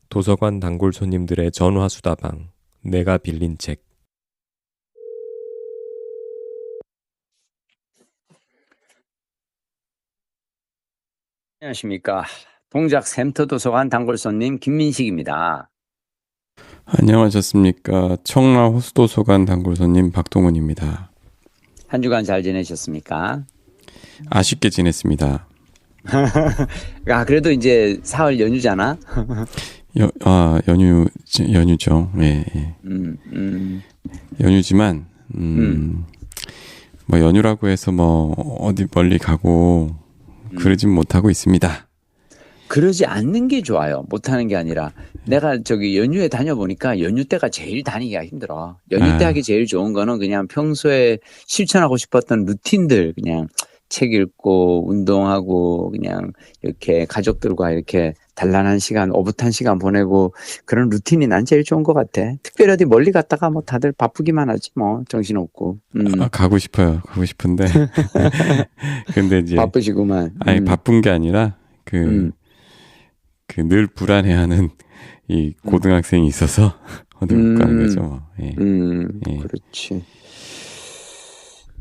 도서관 단골 손님들의 전화수다방. 내가 빌린 책. 안녕하십니까. 동작 샘터 도서관 단골 손님 김민식입니다. 안녕하셨습니까. 청라 호수도서관 단골 손님 박동훈입니다. 한 주간 잘 지내셨습니까? 아쉽게 지냈습니다. 그래도 이제 사흘 연휴잖아. 연휴죠. 예. 연휴지만 뭐 연휴라고 해서 뭐 어디 멀리 가고 그러진 못하고 있습니다. 그러지 않는 게 좋아요. 못하는 게 아니라 내가 연휴에 다녀보니까 연휴 때가 제일 다니기가 힘들어. 연휴 때 하기 제일 좋은 거는 그냥 평소에 실천하고 싶었던 루틴들, 그냥 책 읽고 운동하고 그냥 이렇게 가족들과 이렇게 단란한 시간, 오붓한 시간 보내고 그런 루틴이 난 제일 좋은 것 같아. 특별히 어디 멀리 갔다가 뭐 다들 바쁘기만 하지 뭐 정신없고. 가고 싶어요. 가고 싶은데. 근데 이제 바쁘시구만. 아니 바쁜 게 아니라 그 늘 불안해하는 이 고등학생이 있어서 어디 못 가는 거죠. 뭐. 예. 예. 그렇지.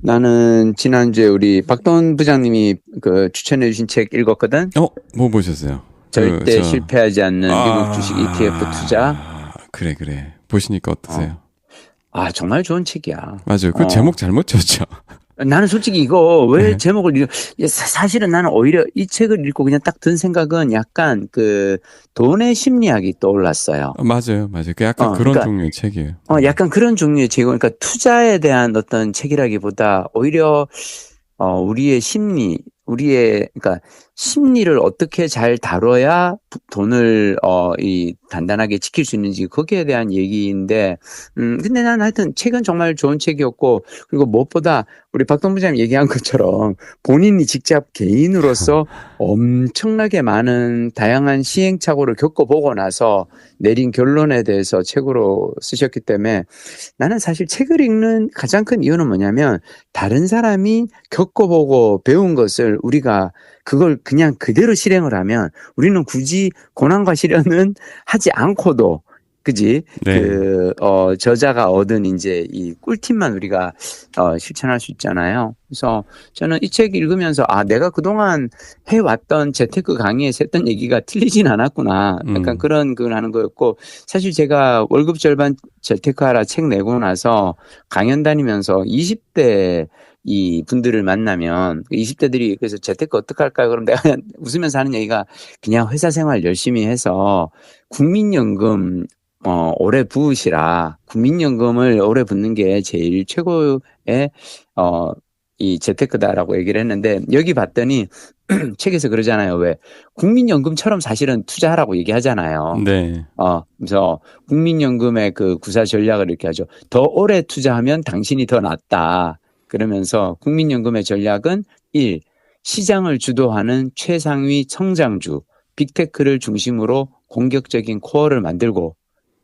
나는 지난주에 우리 박돈 부장님이 그 추천해 주신 책 읽었거든. 뭐 보셨어요? 절대 실패하지 않는 미국 주식 ETF 투자. 그래. 보시니까 어떠세요? 정말 좋은 책이야. 맞아요. 그 제목 잘못 쳤죠. 나는 솔직히 이거 왜 제목을 사실은 나는 오히려 이 책을 읽고 그냥 딱 든 생각은 약간 그 돈의 심리학이 떠올랐어요. 맞아요. 그 약간 그런 종류의 책이에요. 약간 그런 종류의 책이고, 그러니까 투자에 대한 어떤 책이라기보다 오히려 우리의 심리, 그러니까 심리를 어떻게 잘 다뤄야 돈을 단단하게 지킬 수 있는지 거기에 대한 얘기인데, 근데 난 하여튼 책은 정말 좋은 책이었고, 그리고 무엇보다 우리 박동 부장님 얘기한 것처럼 본인이 직접 개인으로서 엄청나게 많은 다양한 시행착오를 겪어보고 나서 내린 결론에 대해서 책으로 쓰셨기 때문에 나는 사실 책을 읽는 가장 큰 이유는 뭐냐면 다른 사람이 겪어보고 배운 것을 우리가 그걸 그냥 그대로 실행을 하면 우리는 굳이 고난과 시련은 하지 않고도 그지? 네. 저자가 얻은 이제 이 꿀팁만 우리가 실천할 수 있잖아요. 그래서 저는 이 책 읽으면서 내가 그동안 해왔던 재테크 강의에서 했던 얘기가 틀리진 않았구나. 약간 그런 걸 하는 거였고, 사실 제가 월급 절반 재테크하라 책 내고 나서 강연 다니면서 20대 이 분들을 만나면 20대들이 그래서 재테크 어떡할까요? 그럼 내가 그냥 웃으면서 하는 얘기가 그냥 회사 생활 열심히 해서 국민연금 오래 부으시라. 국민연금을 오래 붓는 게 제일 최고의 이 재테크다라고 얘기를 했는데, 여기 봤더니 책에서 그러잖아요. 왜 국민연금처럼 사실은 투자하라고 얘기하잖아요. 네. 그래서 국민연금의 그 구사 전략을 이렇게 하죠. 더 오래 투자하면 당신이 더 낫다. 그러면서 국민연금의 전략은 1. 시장을 주도하는 최상위 성장주, 빅테크를 중심으로 공격적인 코어를 만들고,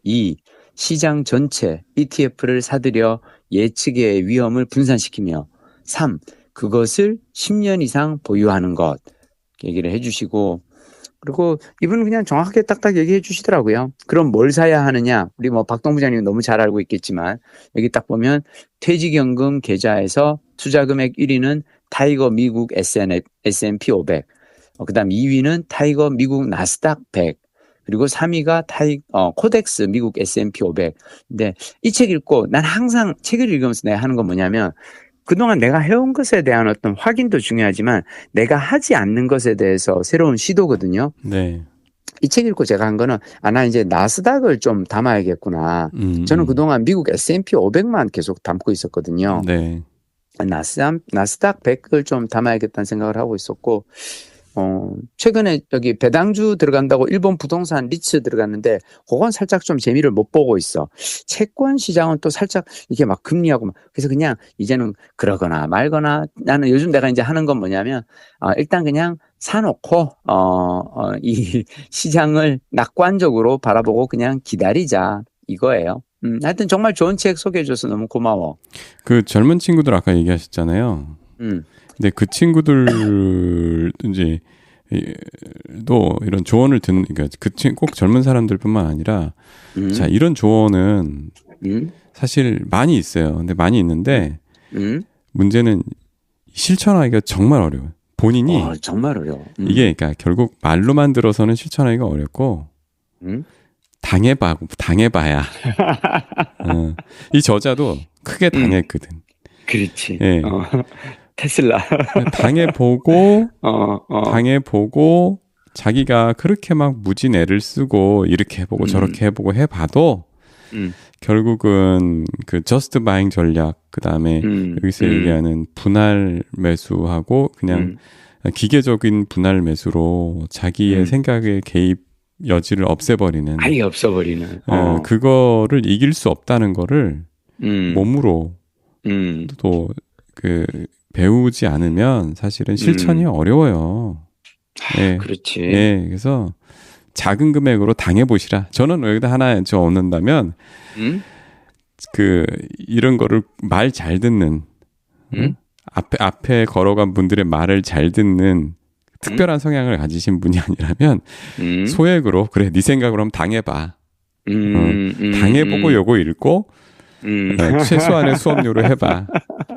2. 시장 전체 ETF를 사들여 예측의 위험을 분산시키며, 3. 그것을 10년 이상 보유하는 것 얘기를 해주시고, 그리고 이분은 그냥 정확하게 딱딱 얘기해 주시더라고요. 그럼 뭘 사야 하느냐? 우리 뭐 박동 부장님 너무 잘 알고 있겠지만 여기 딱 보면 퇴직연금 계좌에서 투자금액 1위는 타이거 미국 S&P 500, 그다음 2위는 타이거 미국 나스닥 100, 그리고 3위가 코덱스 미국 S&P 500. 근데 이 책 읽고 난 항상 책을 읽으면서 내가 하는 건 뭐냐면, 그동안 내가 해온 것에 대한 어떤 확인도 중요하지만 내가 하지 않는 것에 대해서 새로운 시도거든요. 네. 이 책 읽고 제가 한 거는 나 이제 나스닥을 좀 담아야겠구나. 저는 그동안 미국 S&P 500만 계속 담고 있었거든요. 네. 나스닥 100을 좀 담아야겠다는 생각을 하고 있었고, 최근에 여기 배당주 들어간다고 일본 부동산 리츠 들어갔는데 그건 살짝 좀 재미를 못 보고 있어. 채권 시장은 또 살짝 이게 막 금리하고 그래서 그냥 이제는 그러거나 말거나, 나는 요즘 내가 이제 하는 건 뭐냐면 일단 그냥 사놓고 이 시장을 낙관적으로 바라보고 그냥 기다리자 이거예요. 하여튼 정말 좋은 책 소개해줘서 너무 고마워. 그 젊은 친구들 아까 얘기하셨잖아요. 근데 그 친구들 이제 또 이런 조언을 듣는, 그러니까 꼭 젊은 사람들뿐만 아니라, 자, 이런 조언은 사실 많이 있어요. 근데 많이 있는데, 문제는 실천하기가 정말 어려워요. 본인이. 정말 어려워. 이게, 그러니까 결국 말로만 들어서는 실천하기가 어렵고, 당해봐야. 이 저자도 크게 당했거든. 그렇지. 예. 테슬라. 당해보고, 자기가 그렇게 막 무진 애를 쓰고, 이렇게 해보고 저렇게 해보고 해봐도, 결국은 그 저스트 바잉 전략, 그 다음에 여기서 얘기하는 분할 매수하고, 그냥 기계적인 분할 매수로 자기의 생각의 개입 여지를 없애버리는. 아예 없애버리는. 그거를 이길 수 없다는 거를 몸으로 또 배우지 않으면 사실은 실천이 어려워요. 예. 그렇지. 예. 그래서 작은 금액으로 당해보시라. 저는 여기다 하나 얻는다면, 이런 거를 말 잘 듣는, 앞에 걸어간 분들의 말을 잘 듣는 특별한 성향을 가지신 분이 아니라면 소액으로 그래 네 생각으로 한번 당해봐. 당해보고 요거 읽고 최소한의 수업료로 해봐.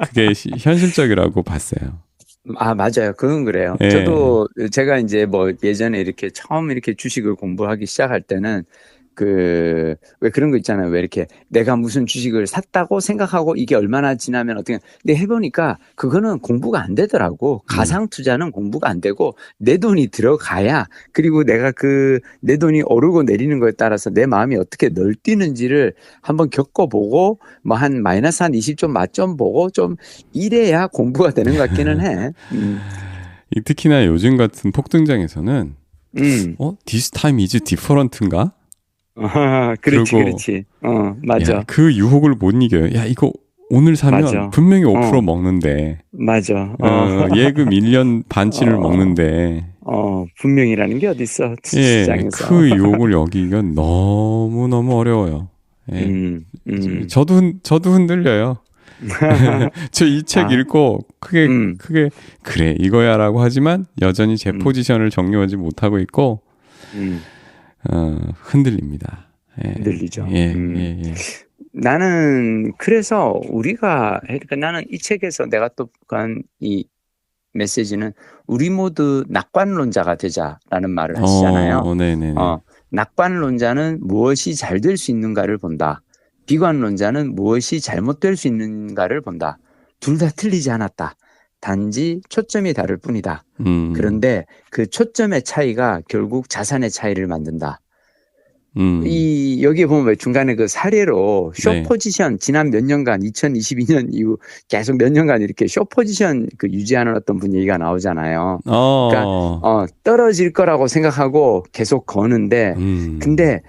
그게 현실적이라고 봤어요. 맞아요. 그건 그래요. 예. 저도 제가 이제 뭐 예전에 이렇게 처음 이렇게 주식을 공부하기 시작할 때는 왜 그런 거 있잖아요. 왜 이렇게 내가 무슨 주식을 샀다고 생각하고 이게 얼마나 지나면 어떻게, 근데 해보니까 그거는 공부가 안 되더라고. 가상 투자는 공부가 안 되고 내 돈이 들어가야, 그리고 내가 내 돈이 오르고 내리는 거에 따라서 내 마음이 어떻게 널뛰는지를 한번 겪어보고 뭐 한 마이너스 한 20점 맞점 보고 좀 이래야 공부가 되는 것 같기는 해. 특히나 요즘 같은 폭등장에서는 this time is different인가? 그렇지. 맞아. 야, 그 유혹을 못 이겨요. 야, 이거 오늘 사면 맞아. 분명히 5% 먹는데. 맞아. 예금 1년 반치를 먹는데. 분명이라는 게 어딨어. 예, 시장에서. 그 유혹을 여기기가 너무너무 어려워요. 예. 저도 흔들려요. 저 이 책 읽고 크게 그래 이거야라고 하지만 여전히 제 포지션을 정리하지 못하고 있고 흔들립니다. 예. 흔들리죠. 예. 나는 그래서 그러니까 나는 이 책에서 내가 또 간 이 메시지는 우리 모두 낙관론자가 되자라는 말을 하시잖아요. 네네. 낙관론자는 무엇이 잘 될 수 있는가를 본다. 비관론자는 무엇이 잘못될 수 있는가를 본다. 둘 다 틀리지 않았다. 단지 초점이 다를 뿐이다. 그런데 그 초점의 차이가 결국 자산의 차이를 만든다. 여기에 보면 왜 중간에 그 사례로 숏포지션 지난 몇 년간 2022년 이후 계속 몇 년간 이렇게 숏포지션 유지하는 어떤 분 얘기가 나오잖아요. 그러니까 떨어질 거라고 생각하고 계속 거는데 근데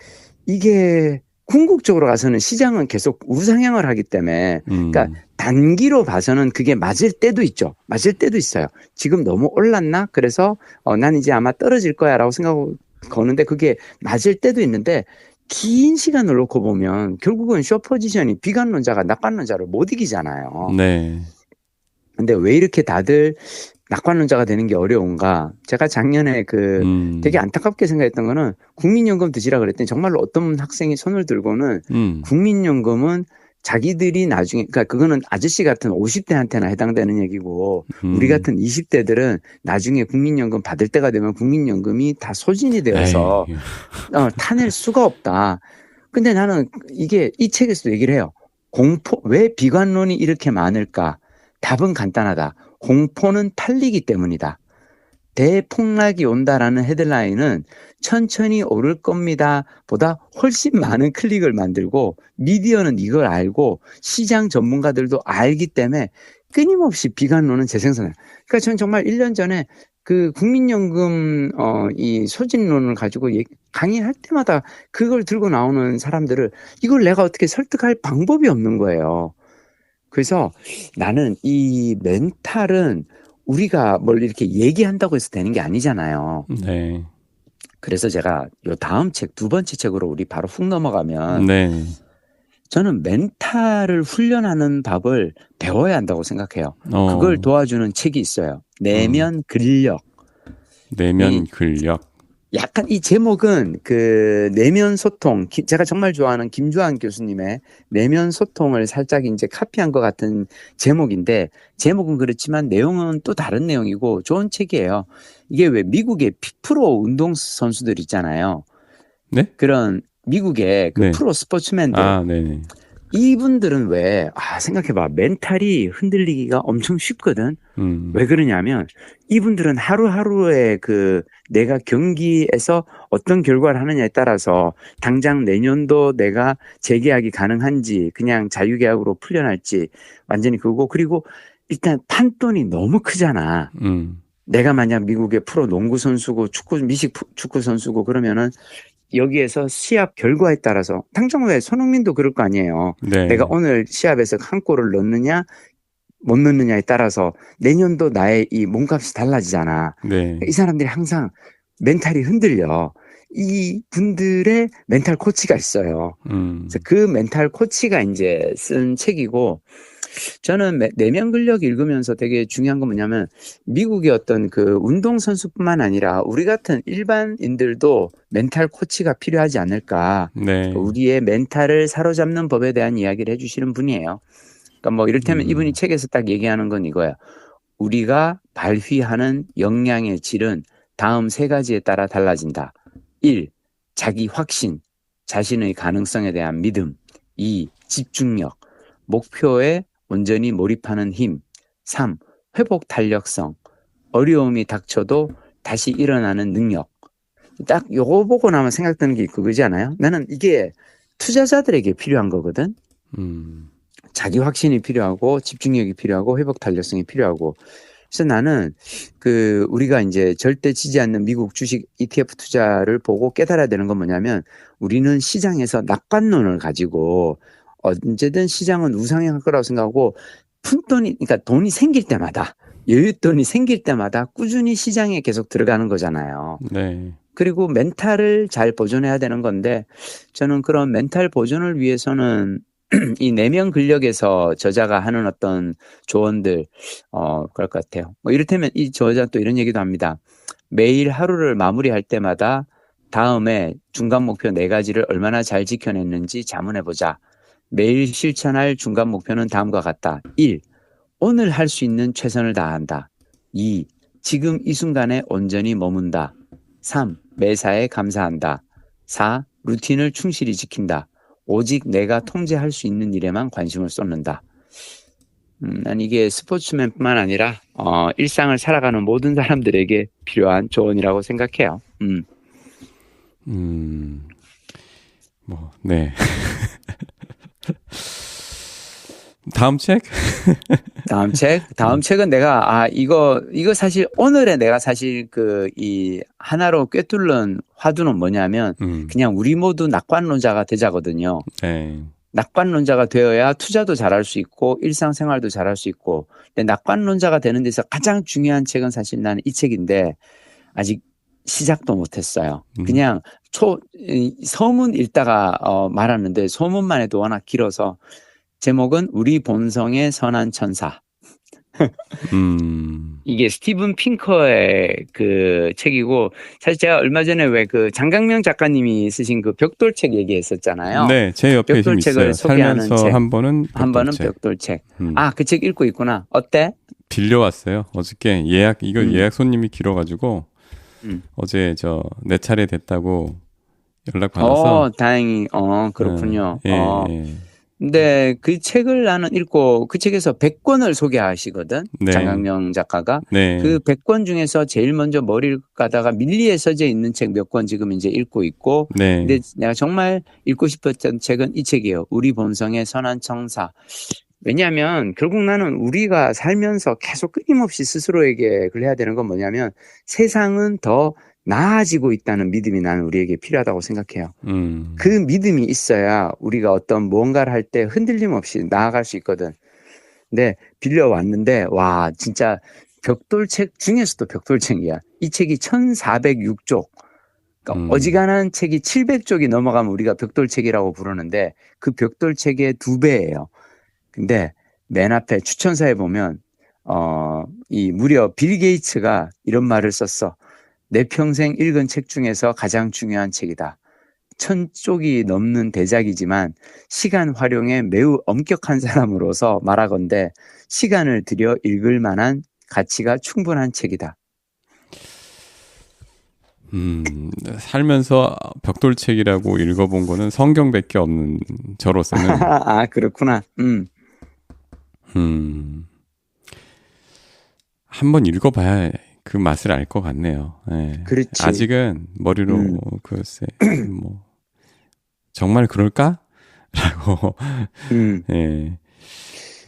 이게 궁극적으로 가서는 시장은 계속 우상향을 하기 때문에 그러니까 단기로 봐서는 그게 맞을 때도 있죠. 맞을 때도 있어요. 지금 너무 올랐나? 그래서 난 이제 아마 떨어질 거야 라고 생각하고 거는데 그게 맞을 때도 있는데 긴 시간을 놓고 보면 결국은 숏포지션이 비관론자가 낙관론자를 못 이기잖아요. 네. 근데 왜 이렇게 다들 낙관론자가 되는 게 어려운가? 제가 작년에 되게 안타깝게 생각했던 거는 국민연금 드시라 그랬더니 정말로 어떤 학생이 손을 들고는 국민연금은 자기들이 나중에, 그러니까 그거는 아저씨 같은 50대한테나 해당되는 얘기고 우리 같은 20대들은 나중에 국민연금 받을 때가 되면 국민연금이 다 소진이 되어서 타낼 수가 없다. 근데 나는 이 책에서도 얘기를 해요. 왜 비관론이 이렇게 많을까? 답은 간단하다. 공포는 팔리기 때문이다. 대폭락이 온다라는 헤드라인은 천천히 오를 겁니다 보다 훨씬 많은 클릭을 만들고 미디어는 이걸 알고 시장 전문가들도 알기 때문에 끊임없이 비관론은 재생산해요. 그러니까 저는 정말 1년 전에 국민연금 이 소진론을 가지고 강의할 때마다 그걸 들고 나오는 사람들을 이걸 내가 어떻게 설득할 방법이 없는 거예요. 그래서 나는 이 멘탈은 우리가 뭘 이렇게 얘기한다고 해서 되는 게 아니잖아요. 네. 그래서 제가 요 다음 책, 두 번째 책으로 우리 바로 훅 넘어가면 네. 저는 멘탈을 훈련하는 법을 배워야 한다고 생각해요. 그걸 도와주는 책이 있어요. 내면 근력. 내면 근력. 약간 이 제목은 그 내면 소통, 제가 정말 좋아하는 김주환 교수님의 내면 소통을 살짝 이제 카피한 것 같은 제목인데, 제목은 그렇지만 내용은 또 다른 내용이고 좋은 책이에요. 이게 왜 미국의 프로 운동 선수들 있잖아요. 네? 그런 미국의 그 네. 프로 스포츠맨들. 아, 네네. 이분들은 왜, 생각해봐. 멘탈이 흔들리기가 엄청 쉽거든. 왜 그러냐면, 이분들은 하루하루의 그, 내가 경기에서 어떤 결과를 하느냐에 따라서, 당장 내년도 내가 재계약이 가능한지, 그냥 자유계약으로 풀려날지, 완전히 그거. 그리고, 일단 판돈이 너무 크잖아. 내가 만약 미국의 프로 농구 선수고, 미식 축구 선수고, 그러면은, 여기에서 시합 결과에 따라서 당장 왜 손흥민도 그럴 거 아니에요. 네. 내가 오늘 시합에서 한 골을 넣느냐 못 넣느냐에 따라서 내년도 나의 이 몸값이 달라지잖아. 네. 이 사람들이 항상 멘탈이 흔들려. 이 분들의 멘탈 코치가 있어요. 그래서 그 멘탈 코치가 이제 쓴 책이고, 저는 내면 근력 읽으면서 되게 중요한 건 뭐냐면, 미국의 어떤 그 운동선수뿐만 아니라 우리 같은 일반인들도 멘탈 코치가 필요하지 않을까. 네. 우리의 멘탈을 사로잡는 법에 대한 이야기를 해주시는 분이에요. 그러니까 뭐 이를테면 이분이 책에서 딱 얘기하는 건 이거야. 우리가 발휘하는 역량의 질은 다음 세 가지에 따라 달라진다. 1. 자기 확신, 자신의 가능성에 대한 믿음. 2. 집중력, 목표에 온전히 몰입하는 힘. 3. 회복 탄력성, 어려움이 닥쳐도 다시 일어나는 능력. 딱 요거 보고 나면 생각드는 게 그거지 않아요? 나는 이게 투자자들에게 필요한 거거든. 자기 확신이 필요하고 집중력이 필요하고 회복 탄력성이 필요하고. 그래서 나는 우리가 이제 절대 지지 않는 미국 주식 ETF 투자를 보고 깨달아야 되는 건 뭐냐면, 우리는 시장에서 낙관론을 가지고 언제든 시장은 우상향할 거라고 생각하고, 그러니까 돈이 생길 때마다, 여윳돈이 생길 때마다 꾸준히 시장에 계속 들어가는 거잖아요. 네. 그리고 멘탈을 잘 보존해야 되는 건데, 저는 그런 멘탈 보존을 위해서는 이 내면 근력에서 저자가 하는 어떤 조언들, 그럴 것 같아요. 뭐 이를테면 이 저자 또 이런 얘기도 합니다. 매일 하루를 마무리할 때마다 다음에 중간 목표 4가지를 얼마나 잘 지켜냈는지 자문해보자. 매일 실천할 중간 목표는 다음과 같다. 1. 오늘 할 수 있는 최선을 다한다. 2. 지금 이 순간에 온전히 머문다. 3. 매사에 감사한다. 4. 루틴을 충실히 지킨다. 오직 내가 통제할 수 있는 일에만 관심을 쏟는다. 난 이게 스포츠맨뿐만 아니라 일상을 살아가는 모든 사람들에게 필요한 조언이라고 생각해요. 뭐, 네. 다음 책? 다음 책은 내가, 이거 사실, 오늘의 내가 사실 이 하나로 꿰뚫는 화두는 뭐냐면, 그냥 우리 모두 낙관론자가 되자거든요. 네. 낙관론자가 되어야 투자도 잘할 수 있고, 일상생활도 잘할 수 있고, 근데 낙관론자가 되는 데서 가장 중요한 책은 사실 나는 이 책인데, 아직 시작도 못했어요. 그냥 서문 읽다가 말하는데, 소문만 해도 워낙 길어서, 제목은 우리 본성의 선한 천사. 이게 스티븐 핑커의 그 책이고, 사실 제가 얼마 전에 왜 장강명 작가님이 쓰신 벽돌책 얘기했었잖아요. 네, 제 옆에 벽돌책을 있어요. 소개하는 살면서 책. 한 번은 벽돌책. 그 책 읽고 있구나. 어때? 빌려왔어요. 어저께 예약 손님이 길어가지고 어제 내 차례 됐다고 연락 받아서. 다행히 그렇군요. 예. 근데 그 책을 나는 읽고, 그 책에서 100권을 소개하시거든. 네. 장강명 작가가. 네. 그 100권 중에서 제일 먼저 머리를 가다가 밀리에 써져 있는 책 몇 권 지금 이제 읽고 있고. 네. 근데 내가 정말 읽고 싶었던 책은 이 책이에요. 우리 본성의 선한 천사. 왜냐하면 결국 나는 우리가 살면서 계속 끊임없이 스스로에게 해야 되는 건 뭐냐면, 세상은 더 나아지고 있다는 믿음이 나는 우리에게 필요하다고 생각해요. 그 믿음이 있어야 우리가 어떤 무언가를 할 때 흔들림 없이 나아갈 수 있거든. 근데 빌려왔는데, 와, 진짜 벽돌책 중에서도 벽돌책이야. 이 책이 1406쪽. 그러니까 어지간한 책이 700쪽이 넘어가면 우리가 벽돌책이라고 부르는데, 그 벽돌책의 2배예요. 근데 맨 앞에 추천사에 보면, 무려 빌 게이츠가 이런 말을 썼어. 내 평생 읽은 책 중에서 가장 중요한 책이다. 1000쪽이 넘는 대작이지만 시간 활용에 매우 엄격한 사람으로서 말하건대 시간을 들여 읽을 만한 가치가 충분한 책이다. 살면서 벽돌책이라고 읽어본 거는 성경밖에 없는 저로서는. 아, 그렇구나. 한번 읽어봐야 그 맛을 알 것 같네요. 네. 그렇지. 아직은 머리로 글쎄 뭐 정말 그럴까? 라고. 네.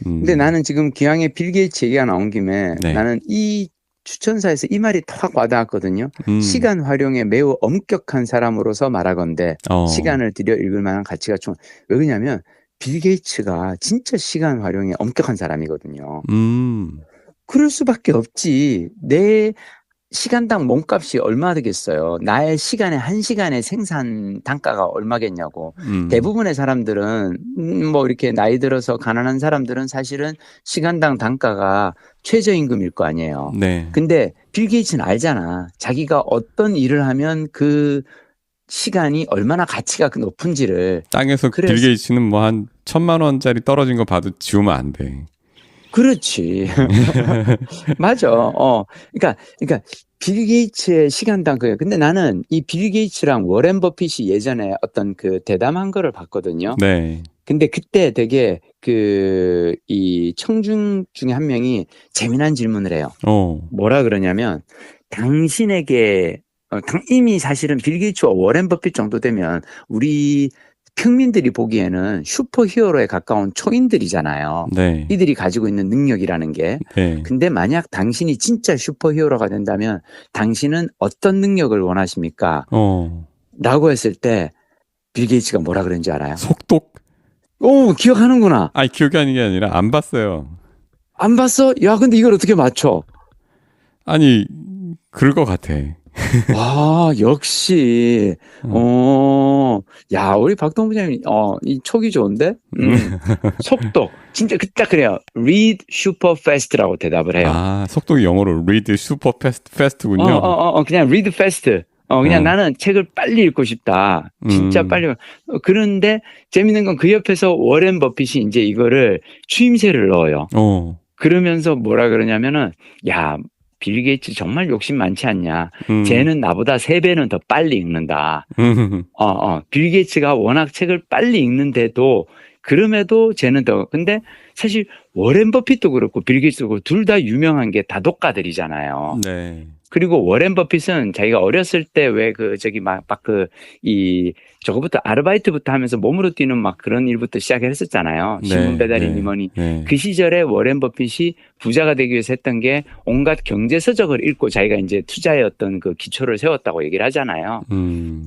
근데 나는 지금 기왕에 빌 게이츠 얘기가 나온 김에 네. 나는 이 추천사에서 이 말이 탁 와닿았거든요. 시간 활용에 매우 엄격한 사람으로서 말하건대 시간을 들여 읽을 만한 가치가 왜 그러냐면 빌 게이츠가 진짜 시간 활용에 엄격한 사람이거든요. 그럴 수밖에 없지. 내 시간당 몸값이 얼마 되겠어요. 나의 시간에 1시간의 생산 단가가 얼마겠냐고. 대부분의 사람들은 뭐 이렇게 나이 들어서 가난한 사람들은 사실은 시간당 단가가 최저임금일 거 아니에요. 네. 근데 빌 게이츠는 알잖아. 자기가 어떤 일을 하면 그 시간이 얼마나 가치가 높은지를. 땅에서 빌 게이츠는 뭐 한 1000만 원짜리 떨어진 거 봐도 지우면 안 돼. 그렇지. 맞아. 그러니까 빌 게이츠의 시간당 그예요. 근데 나는 이 빌 게이츠랑 워렌 버핏이 예전에 어떤 그 대담한 거를 봤거든요. 네. 근데 그때 되게 이 청중 중에 한 명이 재미난 질문을 해요. 뭐라 그러냐면 당신에게 이미 사실은 빌 게이츠와 워렌 버핏 정도 되면 우리 평민들이 보기에는 슈퍼히어로에 가까운 초인들이잖아요. 네. 이들이 가지고 있는 능력이라는 게. 네. 근데 만약 당신이 진짜 슈퍼히어로가 된다면 당신은 어떤 능력을 원하십니까? 라고 했을 때 빌 게이츠가 뭐라 그랬는지 알아요? 속독. 오, 기억하는구나. 아니, 기억이 아닌 게 아니라 안 봤어요. 안 봤어? 야, 근데 이걸 어떻게 맞춰? 아니, 그럴 것 같아. 와, 역시. 야, 우리 박동 부장님, 이 촉이 좋은데? 속독. 진짜 딱 그래요. Read super fast라고 대답을 해요. 아, 속독이 영어로 read super fast군요. 그냥 read fast. 그냥 나는 책을 빨리 읽고 싶다. 진짜 빨리. 그런데 재밌는 건 그 옆에서 워렌 버핏이 이제 이거를 추임새를 넣어요. 그러면서 뭐라 그러냐면은, 야, 빌 게이츠 정말 욕심 많지 않냐. 쟤는 나보다 3배는 더 빨리 읽는다. 빌 게이츠가 워낙 책을 빨리 읽는데도 그럼에도 쟤는 더. 근데 사실 워렌 버핏도 그렇고 빌 게이츠도 그렇고 둘 다 유명한 게 다독가들이잖아요. 네. 그리고 워렌 버핏은 자기가 어렸을 때 왜 저거부터 아르바이트부터 하면서 몸으로 뛰는 막 그런 일부터 시작했었잖아요. 신문 배달이니 뭐니. 그 시절에 워렌 버핏이 부자가 되기 위해서 했던 게 온갖 경제 서적을 읽고 자기가 이제 투자의 어떤 그 기초를 세웠다고 얘기를 하잖아요.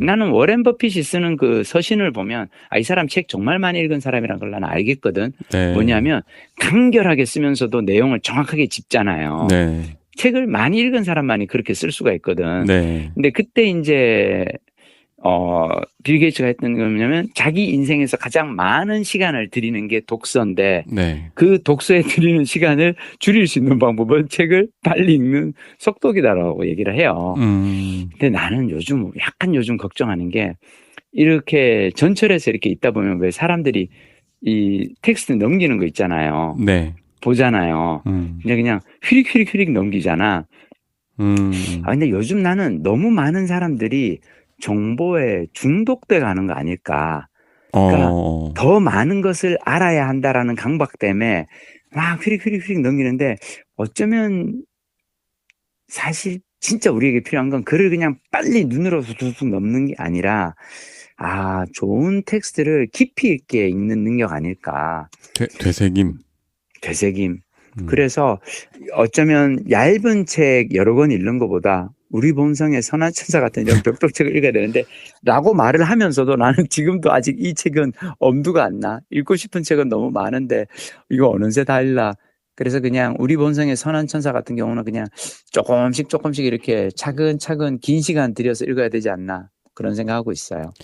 나는 워렌 버핏이 쓰는 그 서신을 보면 이 사람 책 정말 많이 읽은 사람이란 걸 나는 알겠거든. 뭐냐면 간결하게 쓰면서도 내용을 정확하게 짚잖아요. 책을 많이 읽은 사람만이 그렇게 쓸 수가 있거든. 근데 그때 이제 빌 게이츠가 했던 게 뭐냐면 자기 인생에서 가장 많은 시간을 들이는 게 독서인데 그 독서에 들이는 시간을 줄일 수 있는 방법은 책을 빨리 읽는 속독이다라고 얘기를 해요. 근데 나는 요즘 걱정하는 게 이렇게 전철에서 이렇게 있다 보면 왜 사람들이 이 텍스트 넘기는 거 있잖아요. 보잖아요. 그냥 휘릭 넘기잖아. 근데 요즘 나는 너무 많은 사람들이 정보에 중독돼 가는 거 아닐까. 그러니까 더 많은 것을 알아야 한다라는 강박 때문에 막 휘릭 넘기는데 어쩌면 사실 진짜 우리에게 필요한 건 글을 그냥 빨리 눈으로 툭툭 넘는 게 아니라 좋은 텍스트를 깊이 있게 읽는 능력 아닐까. 되새김. 그래서 어쩌면 얇은 책 여러 권 읽는 것보다 우리 본성의 선한 천사 같은 이런 벽돌책을 읽어야 되는데 라고 말을 하면서도 나는 지금도 아직 이 책은 엄두가 안 나. 읽고 싶은 책은 너무 많은데 이거 어느새 다 읽나. 그래서 그냥 우리 본성의 선한 천사 같은 경우는 그냥 조금씩 이렇게 차근차근 긴 시간 들여서 읽어야 되지 않나. 그런 생각하고 있어요.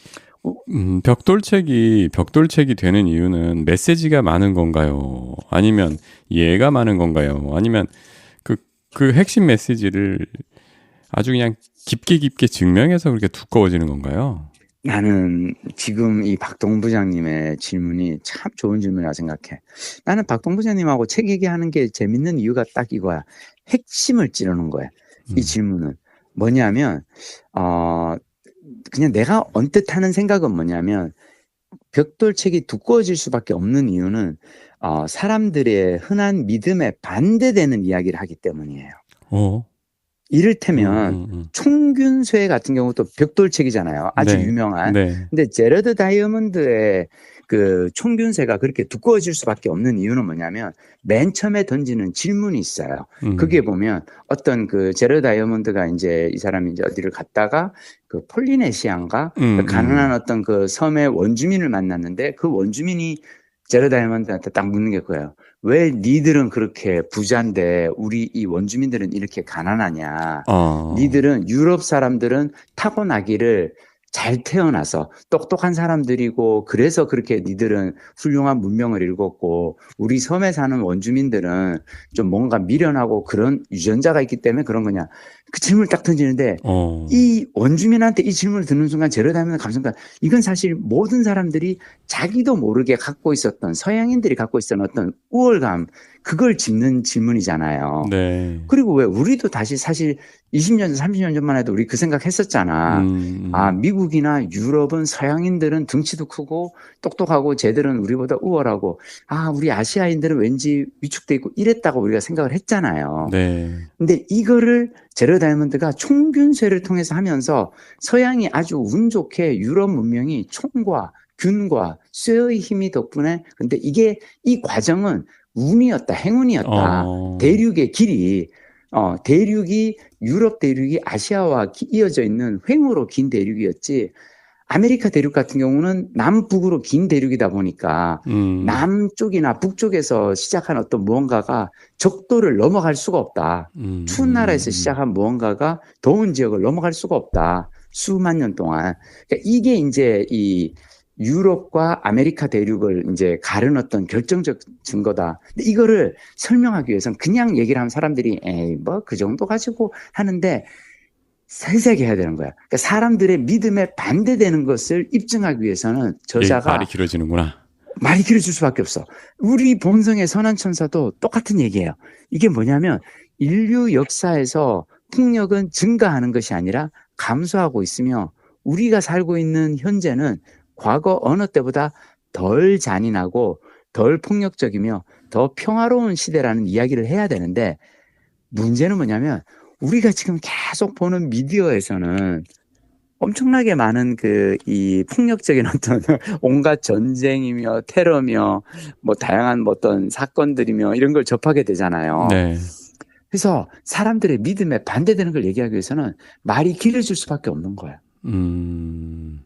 벽돌책이 되는 이유는 메시지가 많은 건가요? 아니면 예가 많은 건가요? 아니면 그 핵심 메시지를 아주 그냥 깊게 증명해서 그렇게 두꺼워지는 건가요? 나는 지금 이 박동 부장님의 질문이 참 좋은 질문이라고 생각해. 나는 박동 부장님하고 책 얘기하는 게 재밌는 이유가 딱 이거야. 핵심을 찌르는 거야. 이 질문은. 뭐냐면, 그냥 내가 언뜻 하는 생각은 뭐냐면, 벽돌책이 두꺼워질 수밖에 없는 이유는, 사람들의 흔한 믿음에 반대되는 이야기를 하기 때문이에요. 이를테면 총균쇠 같은 경우도 벽돌책이잖아요. 아주 네. 유명한. 네. 근데 제러드 다이아몬드의 그 총균쇠가 그렇게 두꺼워질 수밖에 없는 이유는 뭐냐면 맨 처음에 던지는 질문이 있어요. 그게 보면 어떤 그 제러드 다이아몬드가 이제 이 사람이 이제 어디를 갔다가 그 폴리네시아인가 그 가난한 어떤 그 섬의 원주민을 만났는데 그 원주민이 제러드 다이아몬드한테 딱 묻는 게 그거예요. 왜 니들은 그렇게 부자인데 우리 이 원주민들은 이렇게 가난하냐. 니들은 유럽 사람들은 타고나기를 잘 태어나서 똑똑한 사람들이고 그래서 그렇게 니들은 훌륭한 문명을 읽었고 우리 섬에 사는 원주민들은 좀 뭔가 미련하고 그런 유전자가 있기 때문에 그런 거냐. 그 질문을 딱 던지는데 이 원주민한테 이 질문을 듣는 순간 제러다이아몬드 감성가 이건 사실 모든 사람들이 자기도 모르게 갖고 있었던 서양인들이 갖고 있었던 어떤 우월감 그걸 짚는 질문이잖아요. 네. 그리고 왜 우리도 다시 사실 20년, 30년 전만 해도 우리 그 생각 했었잖아. 아, 미국이나 유럽은 서양인들은 등치도 크고 똑똑하고 쟤들은 우리보다 우월하고 아, 우리 아시아인들은 왠지 위축돼 있고 이랬다고 우리가 생각을 했잖아요. 네. 근데 이거를 제러드 다이아몬드가 총균쇠를 통해서 하면서 서양이 아주 운 좋게 유럽 문명이 총과 균과 쇠의 힘이 덕분에 근데 이게 이 과정은 운이었다, 행운이었다. 대륙의 길이, 대륙이, 유럽 대륙이 아시아와 이어져 있는 횡으로 긴 대륙이었지. 아메리카 대륙 같은 경우는 남북으로 긴 대륙이다 보니까 남쪽이나 북쪽에서 시작한 어떤 무언가가 적도를 넘어갈 수가 없다. 추운 나라에서 시작한 무언가가 더운 지역을 넘어갈 수가 없다. 수만 년 동안. 그러니까 이게 이제 이 유럽과 아메리카 대륙을 이제 가른 어떤 결정적 증거다. 근데 이거를 설명하기 위해서는 그냥 얘기를 하면 사람들이 에이, 뭐 그 정도 가지고 하는데 세세하게 해야 되는 거야. 그러니까 사람들의 믿음에 반대되는 것을 입증하기 위해서는 저자가 말이 길어지는구나. 말이 길어질 수밖에 없어. 우리 본성의 선한 천사도 똑같은 얘기예요. 이게 뭐냐면 인류 역사에서 폭력은 증가하는 것이 아니라 감소하고 있으며 우리가 살고 있는 현재는 과거 어느 때보다 덜 잔인하고 덜 폭력적이며 더 평화로운 시대라는 이야기를 해야 되는데 문제는 뭐냐면 우리가 지금 계속 보는 미디어에서는 엄청나게 많은 이 폭력적인 어떤 온갖 전쟁이며 테러며 뭐 다양한 어떤 사건들이며 이런 걸 접하게 되잖아요. 네. 그래서 사람들의 믿음에 반대되는 걸 얘기하기 위해서는 말이 길어질 수밖에 없는 거예요.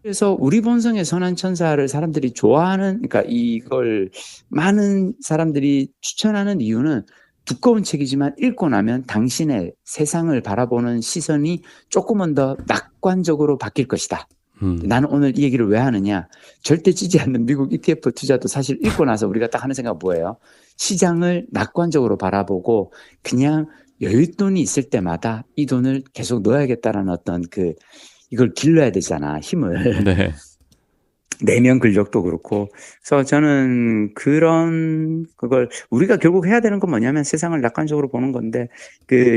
그래서 우리 본성의 선한 천사를 사람들이 좋아하는, 그러니까 이걸 많은 사람들이 추천하는 이유는 두꺼운 책이지만 읽고 나면 당신의 세상을 바라보는 시선이 조금은 더 낙관적으로 바뀔 것이다. 나는 오늘 이 얘기를 왜 하느냐. 절대 찌지 않는 미국 ETF 투자도 사실 읽고 나서 우리가 딱 하는 생각 뭐예요? 시장을 낙관적으로 바라보고 그냥 여윳돈이 있을 때마다 이 돈을 계속 넣어야겠다라는 어떤 이걸 길러야 되잖아, 힘을. 네. 내면 근력도 그렇고. 그래서 저는 그걸 우리가 결국 해야 되는 건 뭐냐면 세상을 낙관적으로 보는 건데,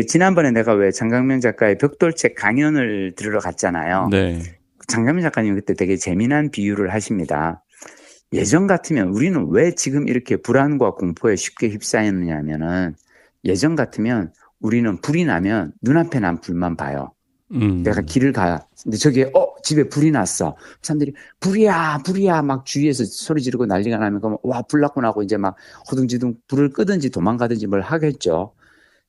지난번에 내가 왜 장강명 작가의 벽돌책 강연을 들으러 갔잖아요. 네. 장강명 작가님 그때 되게 재미난 비유를 하십니다. 예전 같으면 우리는 왜 지금 이렇게 불안과 공포에 쉽게 휩싸이느냐 하면은 예전 같으면 우리는 불이 나면 눈앞에 난 불만 봐요. 내가 길을 가. 근데 저기에, 집에 불이 났어. 사람들이, 불이야, 막 주위에서 소리 지르고 난리가 나면, 와, 불 났구나 하고 이제 막 허둥지둥 불을 끄든지 도망가든지 뭘 하겠죠.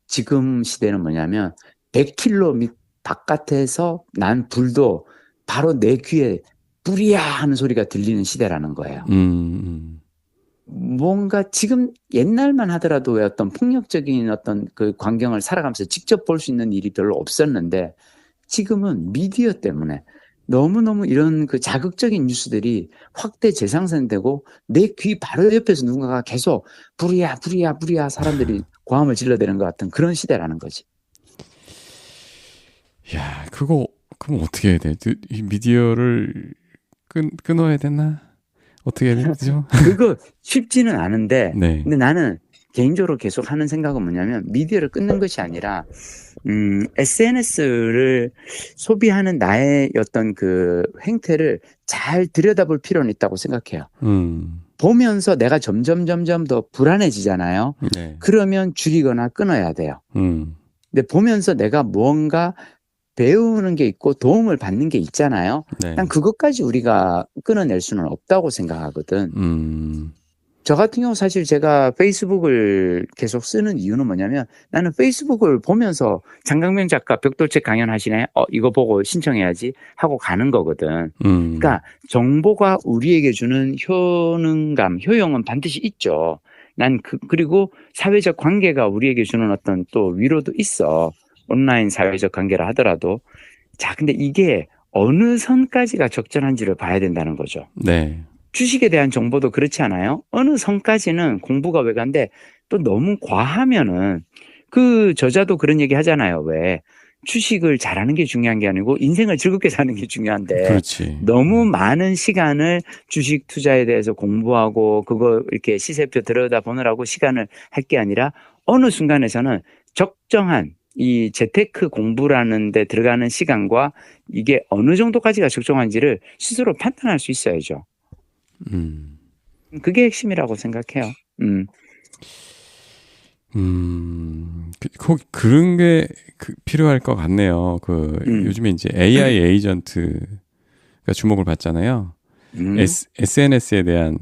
지금 시대는 뭐냐면, 100km 바깥에서 난 불도 바로 내 귀에 불이야 하는 소리가 들리는 시대라는 거예요. 뭔가 지금 옛날만 하더라도 왜 어떤 폭력적인 어떤 그 광경을 살아가면서 직접 볼 수 있는 일이 별로 없었는데, 지금은 미디어 때문에 너무너무 이런 자극적인 뉴스들이 확대 재생산되고 내 귀 바로 옆에서 누군가가 계속 불이야 사람들이 고함을 질러대는 것 같은 그런 시대라는 거지. 야, 그럼 어떻게 해야 돼? 이 미디어를 끊어야 되나? 어떻게 해야 되죠? 그거 쉽지는 않은데, 네. 근데 나는 개인적으로 계속 하는 생각은 뭐냐면, 미디어를 끊는 것이 아니라, SNS를 소비하는 나의 어떤 그 행태를 잘 들여다볼 필요는 있다고 생각해요. 보면서 내가 점점 더 불안해지잖아요. 네. 그러면 줄이거나 끊어야 돼요. 근데 보면서 내가 무언가 배우는 게 있고 도움을 받는 게 있잖아요. 네. 난 그것까지 우리가 끊어낼 수는 없다고 생각하거든. 저 같은 경우 사실 제가 페이스북을 계속 쓰는 이유는 뭐냐면 나는 페이스북을 보면서 장강명 작가 벽돌책 강연 하시네. 이거 보고 신청해야지 하고 가는 거거든. 그러니까 정보가 우리에게 주는 효능감, 효용은 반드시 있죠. 난 그리고 사회적 관계가 우리에게 주는 어떤 또 위로도 있어. 온라인 사회적 관계라 하더라도. 자, 근데 이게 어느 선까지가 적절한지를 봐야 된다는 거죠. 네. 주식에 대한 정보도 그렇지 않아요? 어느 선까지는 공부가 외관데 또 너무 과하면은 그 저자도 그런 얘기 하잖아요. 왜? 주식을 잘하는 게 중요한 게 아니고 인생을 즐겁게 사는 게 중요한데 그렇지. 너무 많은 시간을 주식 투자에 대해서 공부하고 그거 이렇게 시세표 들여다보느라고 시간을 할 게 아니라 어느 순간에서는 적정한 이 재테크 공부라는 데 들어가는 시간과 이게 어느 정도까지가 적정한지를 스스로 판단할 수 있어야죠. 그게 핵심이라고 생각해요. 그런 게 필요할 것 같네요. 요즘에 이제 AI 에이전트가 주목을 받잖아요. SNS에 대한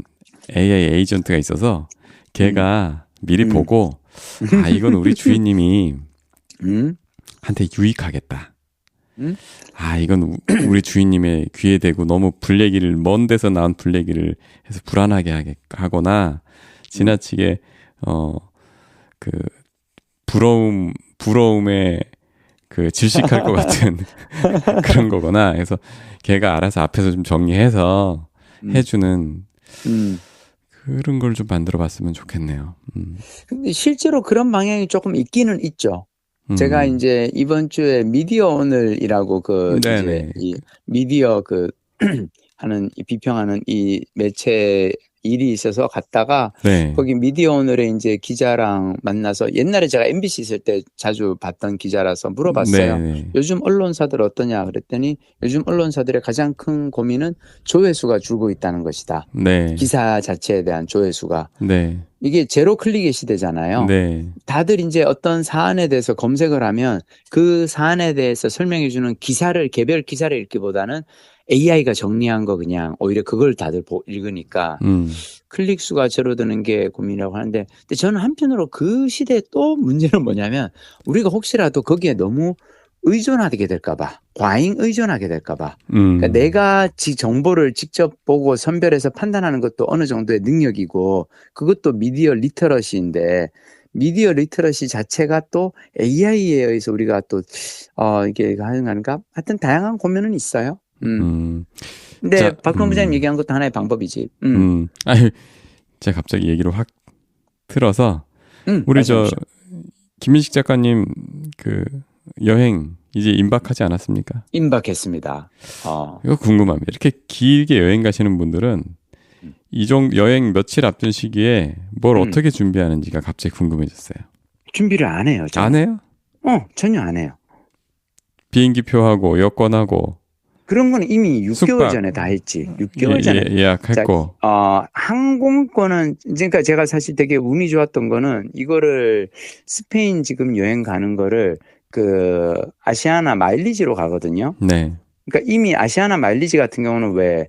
AI 에이전트가 있어서 걔가 미리 보고 이건 우리 주인님이 한테 유익하겠다. 이건 우리 주인님의 귀에 대고 너무 불얘기를 먼 데서 나온 불얘기를 해서 불안하게 하거나 지나치게 그 부러움에 그 질식할 것 같은 그런 거거나 해서 걔가 알아서 앞에서 좀 정리해서 해주는 그런 걸 좀 만들어 봤으면 좋겠네요. 근데 실제로 그런 방향이 조금 있기는 있죠. 제가 이제 이번 주에 미디어 오늘이라고 이제 이 미디어 하는 비평하는 이 매체 일이 있어서 갔다가 거기 미디어 오늘에 이제 기자랑 만나서 옛날에 제가 MBC 있을 때 자주 봤던 기자라서 물어봤어요. 요즘 언론사들 어떠냐 그랬더니 요즘 언론사들의 가장 큰 고민은 조회수가 줄고 있다는 것이다. 기사 자체에 대한 조회수가. 이게 제로 클릭의 시대잖아요. 다들 이제 어떤 사안에 대해서 검색을 하면 그 사안에 대해서 설명해주는 개별 기사를 읽기보다는 AI가 정리한 거 그냥 오히려 그걸 다들 읽으니까 클릭 수가 줄어드는 게 고민이라고 하는데 근데 저는 한편으로 그 시대에 또 문제는 뭐냐면 우리가 혹시라도 거기에 너무 의존하게 될까봐 과잉 의존하게 될까봐 그러니까 내가 정보를 직접 보고 선별해서 판단하는 것도 어느 정도의 능력이고 그것도 미디어 리터러시인데 미디어 리터러시 자체가 또 AI에 의해서 우리가 또 이게 가능한가? 하여튼 다양한 고민은 있어요. 근데 박근홍 부장님 얘기한 것도 하나의 방법이지. 제가 갑자기 얘기로 확 틀어서 우리 말씀하시죠. 김민식 작가님 여행 이제 임박하지 않았습니까? 임박했습니다. 이거 궁금합니다. 이렇게 길게 여행 가시는 분들은 여행 며칠 앞둔 시기에 뭘 어떻게 준비하는지가 갑자기 궁금해졌어요. 준비를 안 해요. 저는. 안 해요? 전혀 안 해요. 비행기 표하고 여권하고 그런 건 이미 6개월 숙박. 전에 다 했지. 6개월 전에. 예약했고. 항공권은, 그러니까 제가 사실 되게 운이 좋았던 거는 이거를 스페인 지금 여행 가는 거를 아시아나 마일리지로 가거든요. 그러니까 이미 아시아나 마일리지 같은 경우는 왜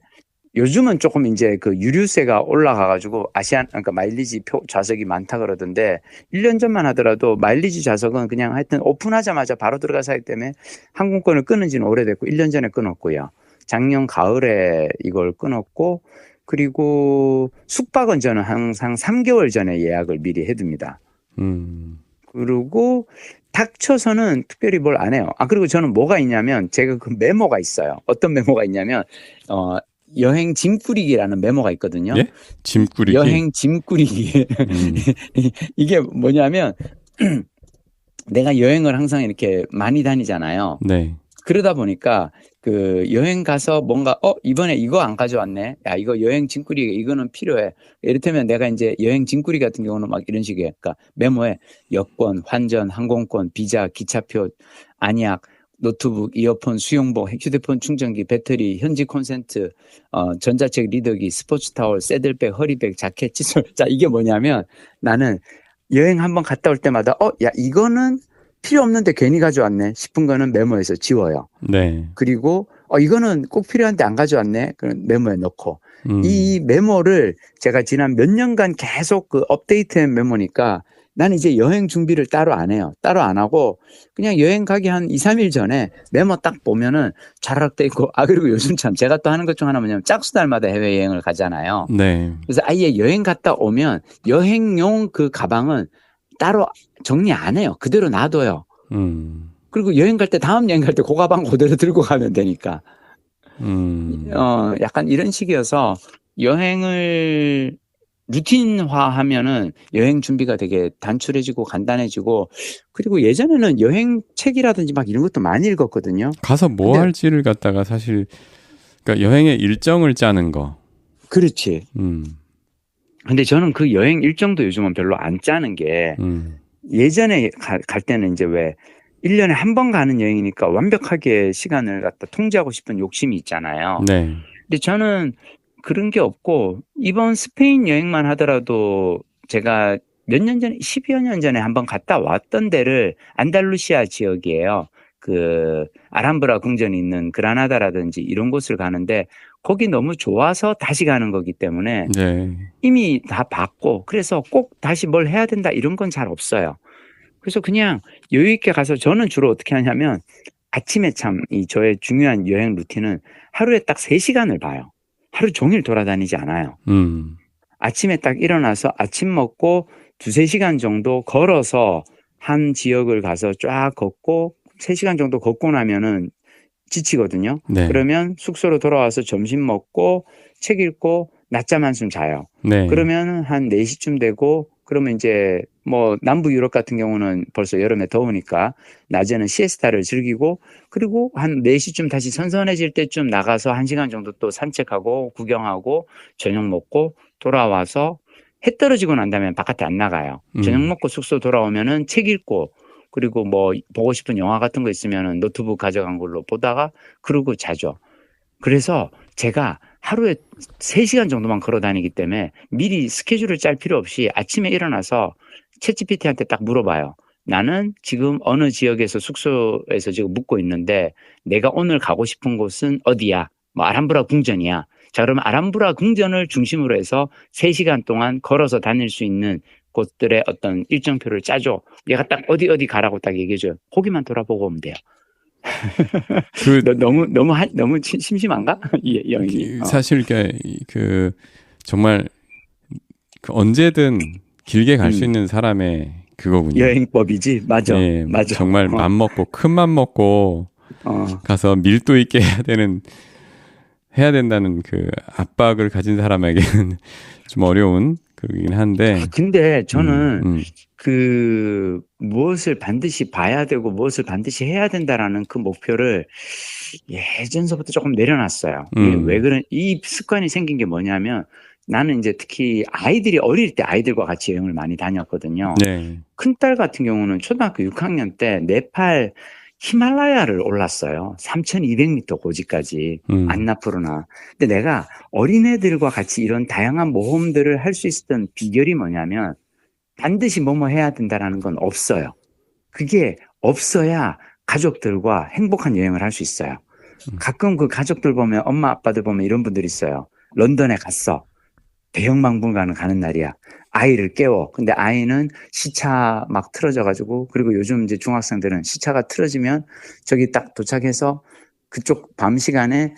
요즘은 조금 이제 유류세가 올라가가지고 그러니까 마일리지 좌석이 많다 그러던데 1년 전만 하더라도 마일리지 좌석은 그냥 하여튼 오픈하자마자 바로 들어가서 하기 때문에 항공권을 끊은 지는 오래됐고 1년 전에 끊었고요. 작년 가을에 이걸 끊었고 그리고 숙박은 저는 항상 3개월 전에 예약을 미리 해둡니다. 그리고 닥쳐서는 특별히 뭘 안 해요. 그리고 저는 뭐가 있냐면 제가 그 메모가 있어요. 어떤 메모가 있냐면 여행 짐꾸리기라는 메모가 있거든요. 예? 짐꾸리기? 여행 짐꾸리기. 이게 뭐냐면 내가 여행을 항상 이렇게 많이 다니잖아요. 그러다 보니까 그 여행 가서 뭔가 이번에 이거 안 가져왔네. 야, 이거 여행 짐꾸리 이거는 필요해. 이를테면 내가 이제 여행 짐꾸리 같은 경우는 막 이런 식이에요. 그러니까 메모에 여권, 환전, 항공권, 비자, 기차표, 안약, 노트북, 이어폰, 수영복, 휴대폰 충전기, 배터리, 현지 콘센트, 전자책 리더기, 스포츠 타월, 새들백, 허리백, 자켓, 칫솔. 자, 이게 뭐냐면 나는 여행 한번 갔다 올 때마다 야, 이거는 필요 없는데 괜히 가져왔네 싶은 거는 메모해서 지워요. 네. 그리고 이거는 꼭 필요한데 안 가져왔네. 그럼 메모에 넣고. 이 메모를 제가 지난 몇 년간 계속 그 업데이트한 메모니까 나는 이제 여행 준비를 따로 안 해요. 따로 안 하고 그냥 여행 가기 한 2, 3일 전에 메모 딱 보면은 자락 돼 있고 그리고 요즘 참 제가 또 하는 것 중 하나 뭐냐면 짝수달마다 해외여행을 가잖아요. 네. 그래서 아예 여행 갔다 오면 여행용 그 가방은 따로 정리 안 해요. 그대로 놔둬요. 그리고 여행 갈 때 다음 여행 갈 때 그 가방 그대로 들고 가면 되니까. 약간 이런 식이어서 여행을 루틴화하면은 여행 준비가 되게 단출해지고 간단해지고 그리고 예전에는 여행 책이라든지 막 이런 것도 많이 읽었거든요. 가서 뭐 할지를 갖다가 사실 그러니까 여행의 일정을 짜는 거. 그렇지. 근데 저는 그 여행 일정도 요즘은 별로 안 짜는 게 예전에 갈 때는 이제 왜 1년에 한 번 가는 여행이니까 완벽하게 시간을 갖다 통제하고 싶은 욕심이 있잖아요. 네. 근데 저는 그런 게 없고 이번 스페인 여행만 하더라도 제가 몇 년 전에 10여 년 전에 한번 갔다 왔던 데를 안달루시아 지역이에요. 그 아람브라 궁전이 있는 그라나다라든지 이런 곳을 가는데 거기 너무 좋아서 다시 가는 거기 때문에 네. 이미 다 봤고 그래서 꼭 다시 뭘 해야 된다 이런 건 잘 없어요. 그래서 그냥 여유 있게 가서 저는 주로 어떻게 하냐면 아침에 참 이 저의 중요한 여행 루틴은 하루에 딱 3시간을 봐요. 하루 종일 돌아다니지 않아요. 아침에 딱 일어나서 아침 먹고 2-3시간 정도 걸어서 한 지역을 가서 쫙 걷고 3시간 정도 걷고 나면은 지치거든요. 네. 그러면 숙소로 돌아와서 점심 먹고 책 읽고 낮잠 한숨 자요. 네. 그러면 한 4시쯤 되고 그러면 이제 뭐 남부 유럽 같은 경우는 벌써 여름에 더우니까 낮에는 시에스타를 즐기고 그리고 한 4시쯤 다시 선선해질 때쯤 나가서 1시간 정도 또 산책하고 구경하고 저녁 먹고 돌아와서 해 떨어지고 난 다음에 바깥에 안 나가요. 저녁 먹고 숙소 돌아오면은 책 읽고 그리고 뭐 보고 싶은 영화 같은 거 있으면은 노트북 가져간 걸로 보다가 그러고 자죠. 그래서 제가 하루에 3시간 정도만 걸어 다니기 때문에 미리 스케줄을 짤 필요 없이 아침에 일어나서 챗GPT한테 딱 물어봐요. 나는 지금 어느 지역에서 숙소에서 지금 묵고 있는데 내가 오늘 가고 싶은 곳은 어디야? 뭐 아람브라 궁전이야. 자, 그러면 아람브라 궁전을 중심으로 해서 3시간 동안 걸어서 다닐 수 있는 곳들의 어떤 일정표를 짜줘. 얘가 딱 어디 가라고 딱 얘기해줘요. 거기만 돌아보고 오면 돼요. 너무 심심한가? 이 여행이. 사실 그 정말 언제든 길게 갈 수 있는 사람의 그거군요. 여행법이지. 맞아. 네, 맞아. 정말 맘 먹고 큰 맘 먹고 가서 밀도 있게 해야 된다는 그 압박을 가진 사람에게는 좀 어려운 그긴 한데. 근데 저는 그 무엇을 반드시 봐야 되고 무엇을 반드시 해야 된다라는 그 목표를 예전서부터 조금 내려놨어요. 왜 그런 이 습관이 생긴 게 뭐냐면 나는 이제 특히 아이들이 어릴 때 아이들과 같이 여행을 많이 다녔거든요. 네. 큰딸 같은 경우는 초등학교 6학년 때 네팔 히말라야를 올랐어요. 3,200m 고지까지 안나푸르나. 근데 내가 어린애들과 같이 이런 다양한 모험들을 할 수 있었던 비결이 뭐냐면 반드시 뭐뭐 해야 된다라는 건 없어요. 그게 없어야 가족들과 행복한 여행을 할 수 있어요. 가끔 그 가족들 보면 엄마 아빠들 보면 이런 분들 있어요. 런던에 갔어. 대형박물관을 가는 날이야. 아이를 깨워. 근데 아이는 시차 막 틀어져가지고 그리고 요즘 이제 중학생들은 시차가 틀어지면 저기 딱 도착해서 그쪽 밤 시간에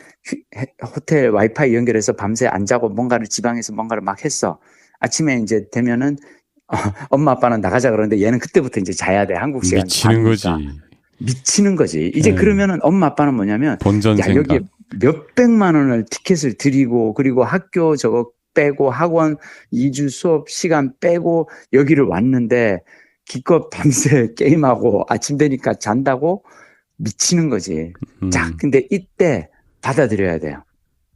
호텔 와이파이 연결해서 밤새 안 자고 뭔가를 지방에서 뭔가를 막 했어. 아침에 이제 되면은 엄마 아빠는 나가자 그러는데 얘는 그때부터 이제 자야 돼. 한국 시간. 미치는 거지. 미치는 거지. 이제 그러면은 엄마 아빠는 뭐냐면 본전 생각. 여기 몇백만 원을 티켓을 드리고 그리고 학교 저거 빼고 학원 2주 수업 시간 빼고 여기를 왔는데 기껏 밤새 게임하고 아침 되니까 잔다고 미치는 거지. 자, 근데 이때 받아들여야 돼요.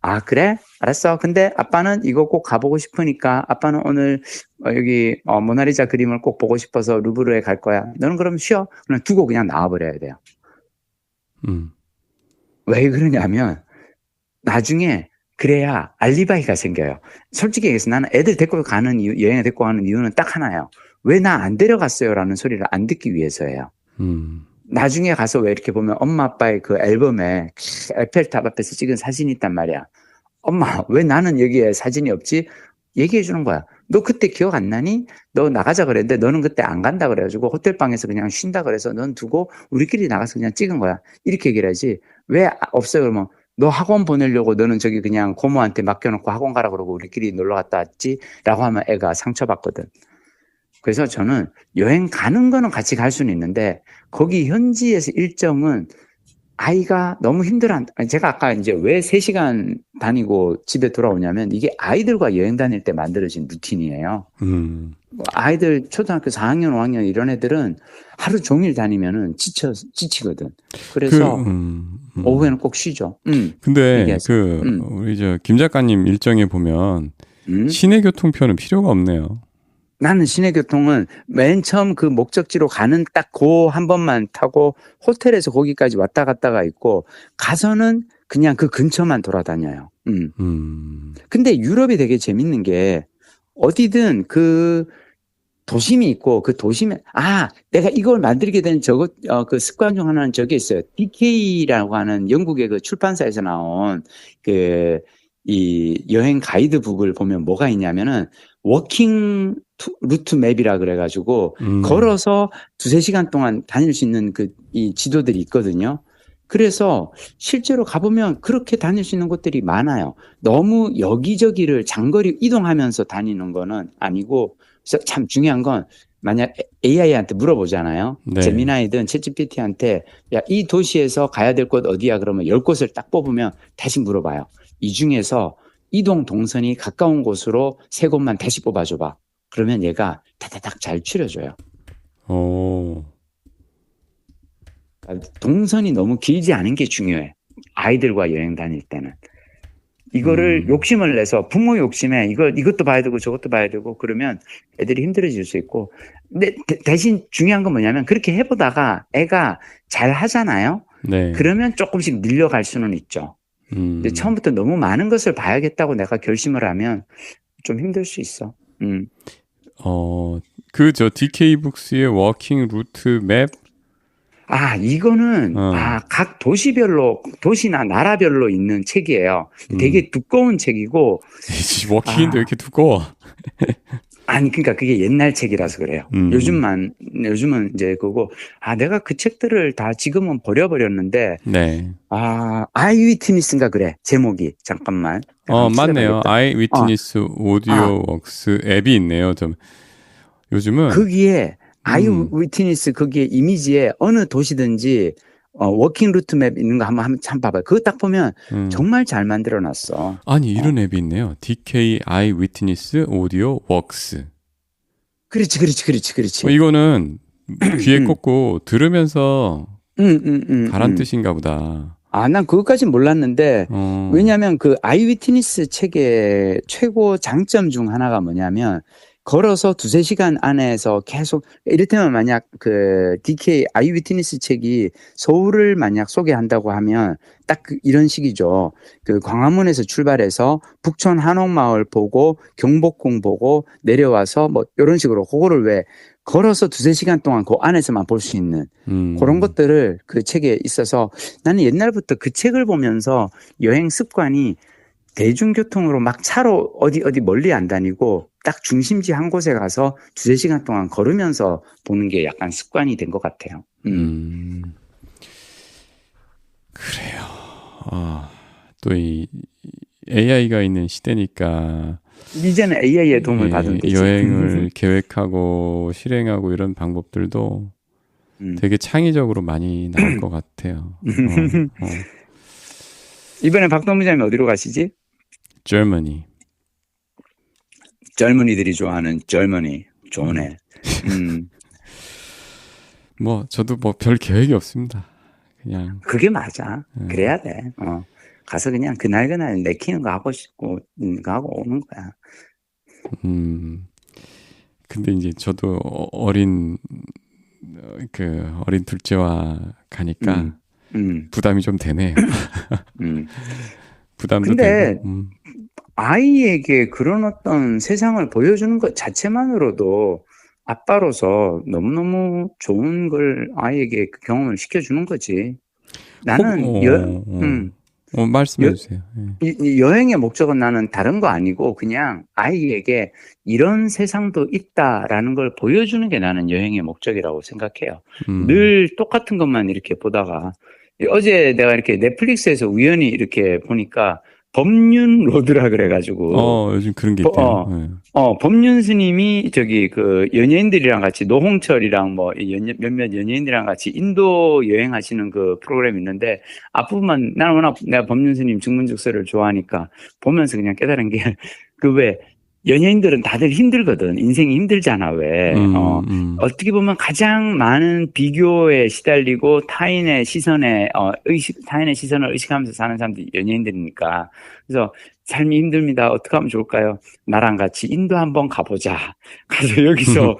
아, 그래? 알았어. 근데 아빠는 이거 꼭 가보고 싶으니까 아빠는 오늘 여기 모나리자 그림을 꼭 보고 싶어서 루브르에 갈 거야. 너는 그럼 쉬어. 그냥 두고 그냥 나와버려야 돼요. 왜 그러냐면 나중에 그래야 알리바이가 생겨요. 솔직히 얘기해서 나는 애들 데리고 가는 이유, 여행을 데리고 가는 이유는 딱 하나예요. 왜 나 안 데려갔어요? 라는 소리를 안 듣기 위해서예요. 나중에 가서 왜 이렇게 보면 엄마 아빠의 그 앨범에 에펠탑 앞에서 찍은 사진이 있단 말이야. 엄마, 왜 나는 여기에 사진이 없지? 얘기해 주는 거야. 너 그때 기억 안 나니? 너 나가자 그랬는데 너는 그때 안 간다 그래가지고 호텔방에서 그냥 쉰다 그래서 넌 두고 우리끼리 나가서 그냥 찍은 거야. 이렇게 얘기를 하지. 왜 없어요? 그러면 너 학원 보내려고 너는 저기 그냥 고모한테 맡겨놓고 학원 가라 그러고 우리끼리 놀러 갔다 왔지? 라고 하면 애가 상처받거든. 그래서 저는 여행 가는 거는 같이 갈 수는 있는데 거기 현지에서 일정은 아이가 너무 힘들어한다. 제가 아까 이제 왜 3시간 다니고 집에 돌아오냐면 이게 아이들과 여행 다닐 때 만들어진 루틴이에요. 아이들 초등학교 4학년, 5학년 이런 애들은 하루 종일 다니면은 지치거든. 그래서 오후에는 꼭 쉬죠. 근데 우리 김 작가님 일정에 보면 시내 교통편은 필요가 없네요. 나는 시내교통은 맨 처음 그 목적지로 가는 딱 그 한 번만 타고 호텔에서 거기까지 왔다 갔다가 있고 가서는 그냥 그 근처만 돌아다녀요. 근데 유럽이 되게 재밌는 게 어디든 그 도심이 있고 그 도심에 내가 이걸 만들게 된 그 습관 중 하나는 저게 있어요. DK라고 하는 영국의 그 출판사에서 나온 이 여행 가이드북을 보면 뭐가 있냐면은 워킹 루트 맵이라 그래가지고 걸어서 2-3시간 동안 다닐 수 있는 이 지도들이 있거든요. 그래서 실제로 가보면 그렇게 다닐 수 있는 곳들이 많아요. 너무 여기저기를 장거리 이동하면서 다니는 거는 아니고, 그래서 참 중요한 건 만약 AI한테 물어보잖아요. 네. 제미나이든 챗GPT한테 야, 이 도시에서 가야 될 곳 어디야? 그러면 10곳을 딱 뽑으면 다시 물어봐요. 이 중에서 이동 동선이 가까운 곳으로 3곳만 다시 뽑아줘봐. 그러면 얘가 다다닥 잘 추려줘요. 동선이 너무 길지 않은 게 중요해. 아이들과 여행 다닐 때는. 이거를 욕심을 내서 부모 욕심에 이것도 봐야 되고 저것도 봐야 되고 그러면 애들이 힘들어질 수 있고. 근데 대신 중요한 건 뭐냐면 그렇게 해보다가 애가 잘 하잖아요. 네. 그러면 조금씩 늘려갈 수는 있죠. 근데 처음부터 너무 많은 것을 봐야겠다고 내가 결심을 하면 좀 힘들 수 있어. DK북스의 워킹 루트 맵? 이거는, 각 도시나 나라별로 있는 책이에요. 되게 두꺼운 책이고. 워킹인데 왜 이렇게 두꺼워? 그러니까 그게 옛날 책이라서 그래요. 요즘은 이제 그거, 내가 그 책들을 다 지금은 버려버렸는데. 네. 아이위트니스인가 그래, 제목이. 잠깐만. 맞네요. 아이위트니스 오디오 웍스 앱이 있네요. 요즘은. 거기에, 아이위트니스 거기에 이미지에 어느 도시든지 워킹 루트 맵 있는 거 한번 봐봐요. 그거 딱 보면 정말 잘 만들어 놨어. 이런 앱이 있네요. DK 아이위트니스 오디오 웍스. 그렇지. 이거는 귀에 꽂고 들으면서 가란 뜻인가 보다. 난 그것까진 몰랐는데, 왜냐면 그 아이위트니스 책의 최고 장점 중 하나가 뭐냐면, 걸어서 2-3시간 안에서 계속, 이를테면 만약 그 DK 아이위트니스 책이 서울을 만약 소개한다고 하면 딱 이런 식이죠. 그 광화문에서 출발해서 북촌 한옥마을 보고 경복궁 보고 내려와서 뭐 이런 식으로 그거를 왜 걸어서 2-3시간 동안 그 안에서만 볼 수 있는 그런 것들을 그 책에 있어서 나는 옛날부터 그 책을 보면서 여행 습관이 대중교통으로 막 차로 어디 멀리 안 다니고 딱 중심지 한 곳에 가서 2-3시간 동안 걸으면서 보는 게 약간 습관이 된 것 같아요. 그래요. 또 이 AI가 있는 시대니까 이제는 AI의 도움을 받으면 되지. 여행을 계획하고 실행하고 이런 방법들도 되게 창의적으로 많이 나올 것 같아요. 이번에 박동무장님 어디로 가시지? Germany. 젊은이들이 좋아하는 Germany. 좋네. 저도 별 계획이 없습니다. 그냥. 그게 맞아. 그래야 돼. 가서 그냥 그날 내키는 거 하고 싶고, 그거 하고 오는 거야. 근데 이제 저도 어린 둘째와 가니까 부담이 좀 되네요. 부담도 근데 되고. 아이에게 그런 어떤 세상을 보여주는 것 자체만으로도 아빠로서 너무너무 좋은 걸 아이에게 그 경험을 시켜주는 거지. 나는 말씀해 주세요. 이 여행의 목적은 나는 다른 거 아니고 그냥 아이에게 이런 세상도 있다라는 걸 보여주는 게 나는 여행의 목적이라고 생각해요. 늘 똑같은 것만 이렇게 보다가 어제 내가 이렇게 넷플릭스에서 우연히 이렇게 보니까 법륜 로드라 그래가지고 요즘 그런 게 있대요. 법륜 스님이 저기 그 연예인들이랑 같이 노홍철이랑 뭐 몇몇 연예인들이랑 같이 인도 여행하시는 그 프로그램이 있는데 앞부분만 나는 워낙 내가 법륜 스님 증문즉서를 좋아하니까 보면서 그냥 깨달은 게 그 왜 연예인들은 다들 힘들거든. 인생이 힘들잖아, 왜. 어떻게 보면 가장 많은 비교에 시달리고 타인의 시선을 의식하면서 사는 사람들이 연예인들이니까. 그래서 삶이 힘듭니다. 어떻게 하면 좋을까요? 나랑 같이 인도 한번 가보자. 가서 여기서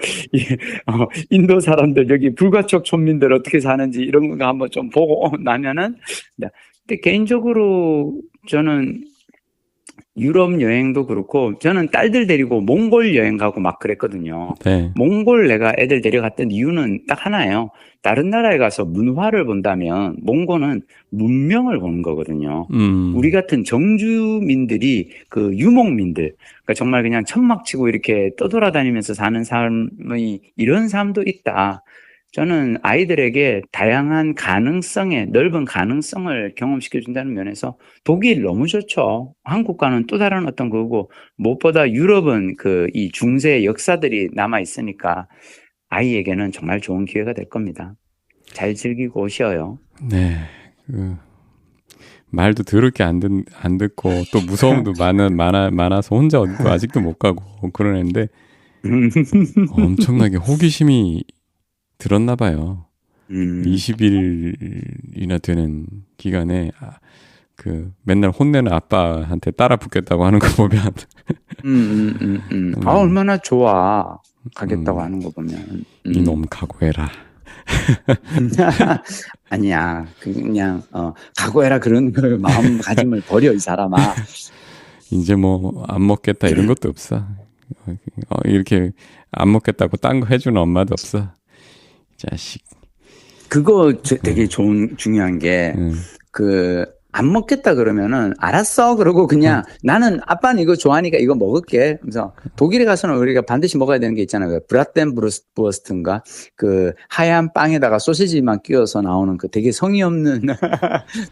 인도 사람들, 여기 불가촉 촌민들 어떻게 사는지 이런 거 한번 좀 보고 나면은. 근데 개인적으로 저는 유럽 여행도 그렇고 저는 딸들 데리고 몽골 여행 가고 막 그랬거든요. 네. 몽골 내가 애들 데려갔던 이유는 딱 하나예요. 다른 나라에 가서 문화를 본다면 몽골은 문명을 보는 거거든요. 우리 같은 정주민들이 그 유목민들, 그러니까 정말 그냥 천막 치고 이렇게 떠돌아다니면서 사는 삶의 이런 삶도 있다. 저는 아이들에게 다양한 넓은 가능성을 경험시켜준다는 면에서 독일 너무 좋죠. 한국과는 또 다른 어떤 거고, 무엇보다 유럽은 이 중세 역사들이 남아있으니까 아이에게는 정말 좋은 기회가 될 겁니다. 잘 즐기고 오셔요. 네. 말도 더럽게 안 듣고, 또 무서움도 많아서 혼자 어디도 아직도 못 가고 그러는데, 엄청나게 호기심이 들었나 봐요. 20일이나 되는 기간에 맨날 혼내는 아빠한테 따라 붙겠다고 하는 거 보면 얼마나 좋아. 가겠다고 하는 거 보면. 이놈 각오해라. 아니야. 그냥 각오해라 그런 걸 마음가짐을 버려 이 사람아. 이제 뭐 안 먹겠다 이런 것도 없어. 이렇게 안 먹겠다고 딴 거 해주는 엄마도 없어. 자식. 그거 되게 중요한 게, 안 먹겠다 그러면은, 알았어. 그러고 그냥, 나는 아빠는 이거 좋아하니까 이거 먹을게. 그래서 독일에 가서는 우리가 반드시 먹어야 되는 게 있잖아요. 브라텐부르스트인가? 하얀 빵에다가 소시지만 끼워서 나오는 되게 성의 없는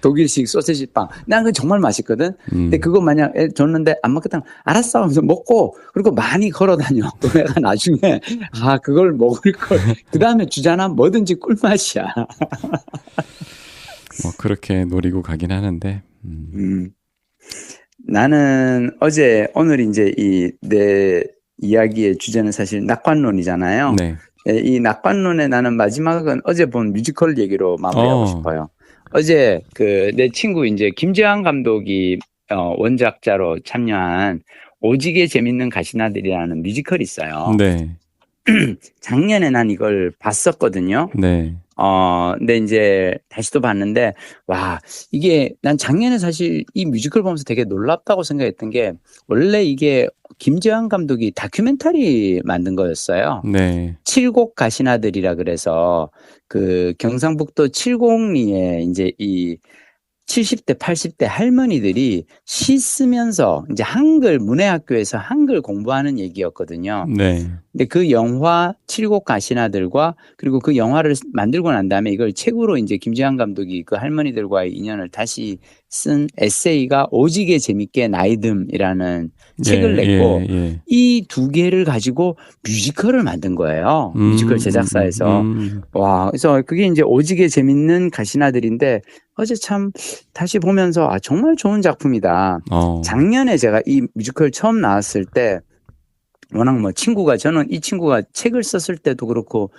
독일식 소시지 빵. 난 그거 정말 맛있거든? 근데 그거 만약 줬는데 안 먹겠다. 알았어. 하면서 먹고, 그리고 많이 걸어 다녀. 또 내가 나중에, 그걸 먹을 걸. 그 다음에 주잖아. 뭐든지 꿀맛이야. 뭐 그렇게 노리고 가긴 하는데. 나는 오늘 이제 내 이야기의 주제는 사실 낙관론이잖아요. 네. 이 낙관론의 나는 마지막은 어제 본 뮤지컬 얘기로 마무리하고 싶어요. 어제 내 친구 이제 김재환 감독이 원작자로 참여한 오지게 재밌는 가시나들이라는 뮤지컬이 있어요. 네. 작년에 난 이걸 봤었거든요. 네. 근데 이제 다시 또 봤는데, 이게 난 작년에 사실 이 뮤지컬 보면서 되게 놀랍다고 생각했던 게, 원래 이게 김재환 감독이 다큐멘터리 만든 거였어요. 네. 칠곡 가시나들이라 그래서 경상북도 칠곡리에 이제 이 70대, 80대 할머니들이 시 쓰면서 이제 문해학교에서 한글 공부하는 얘기였거든요. 네. 근데 그 영화 칠곡 가시나들과 그리고 그 영화를 만들고 난 다음에 이걸 책으로 이제 김재환 감독이 그 할머니들과의 인연을 다시 쓴 에세이가 오지게 재밌게 나이듦이라는 책을 냈고 이 두 개를 가지고 뮤지컬을 만든 거예요. 뮤지컬 제작사에서. 그래서 그게 이제 오지게 재밌는 가시나들인데 어제 참 다시 보면서 정말 좋은 작품이다. 작년에 제가 이 뮤지컬 처음 나왔을 때 워낙 뭐 저는 이 친구가 책을 썼을 때도 그렇고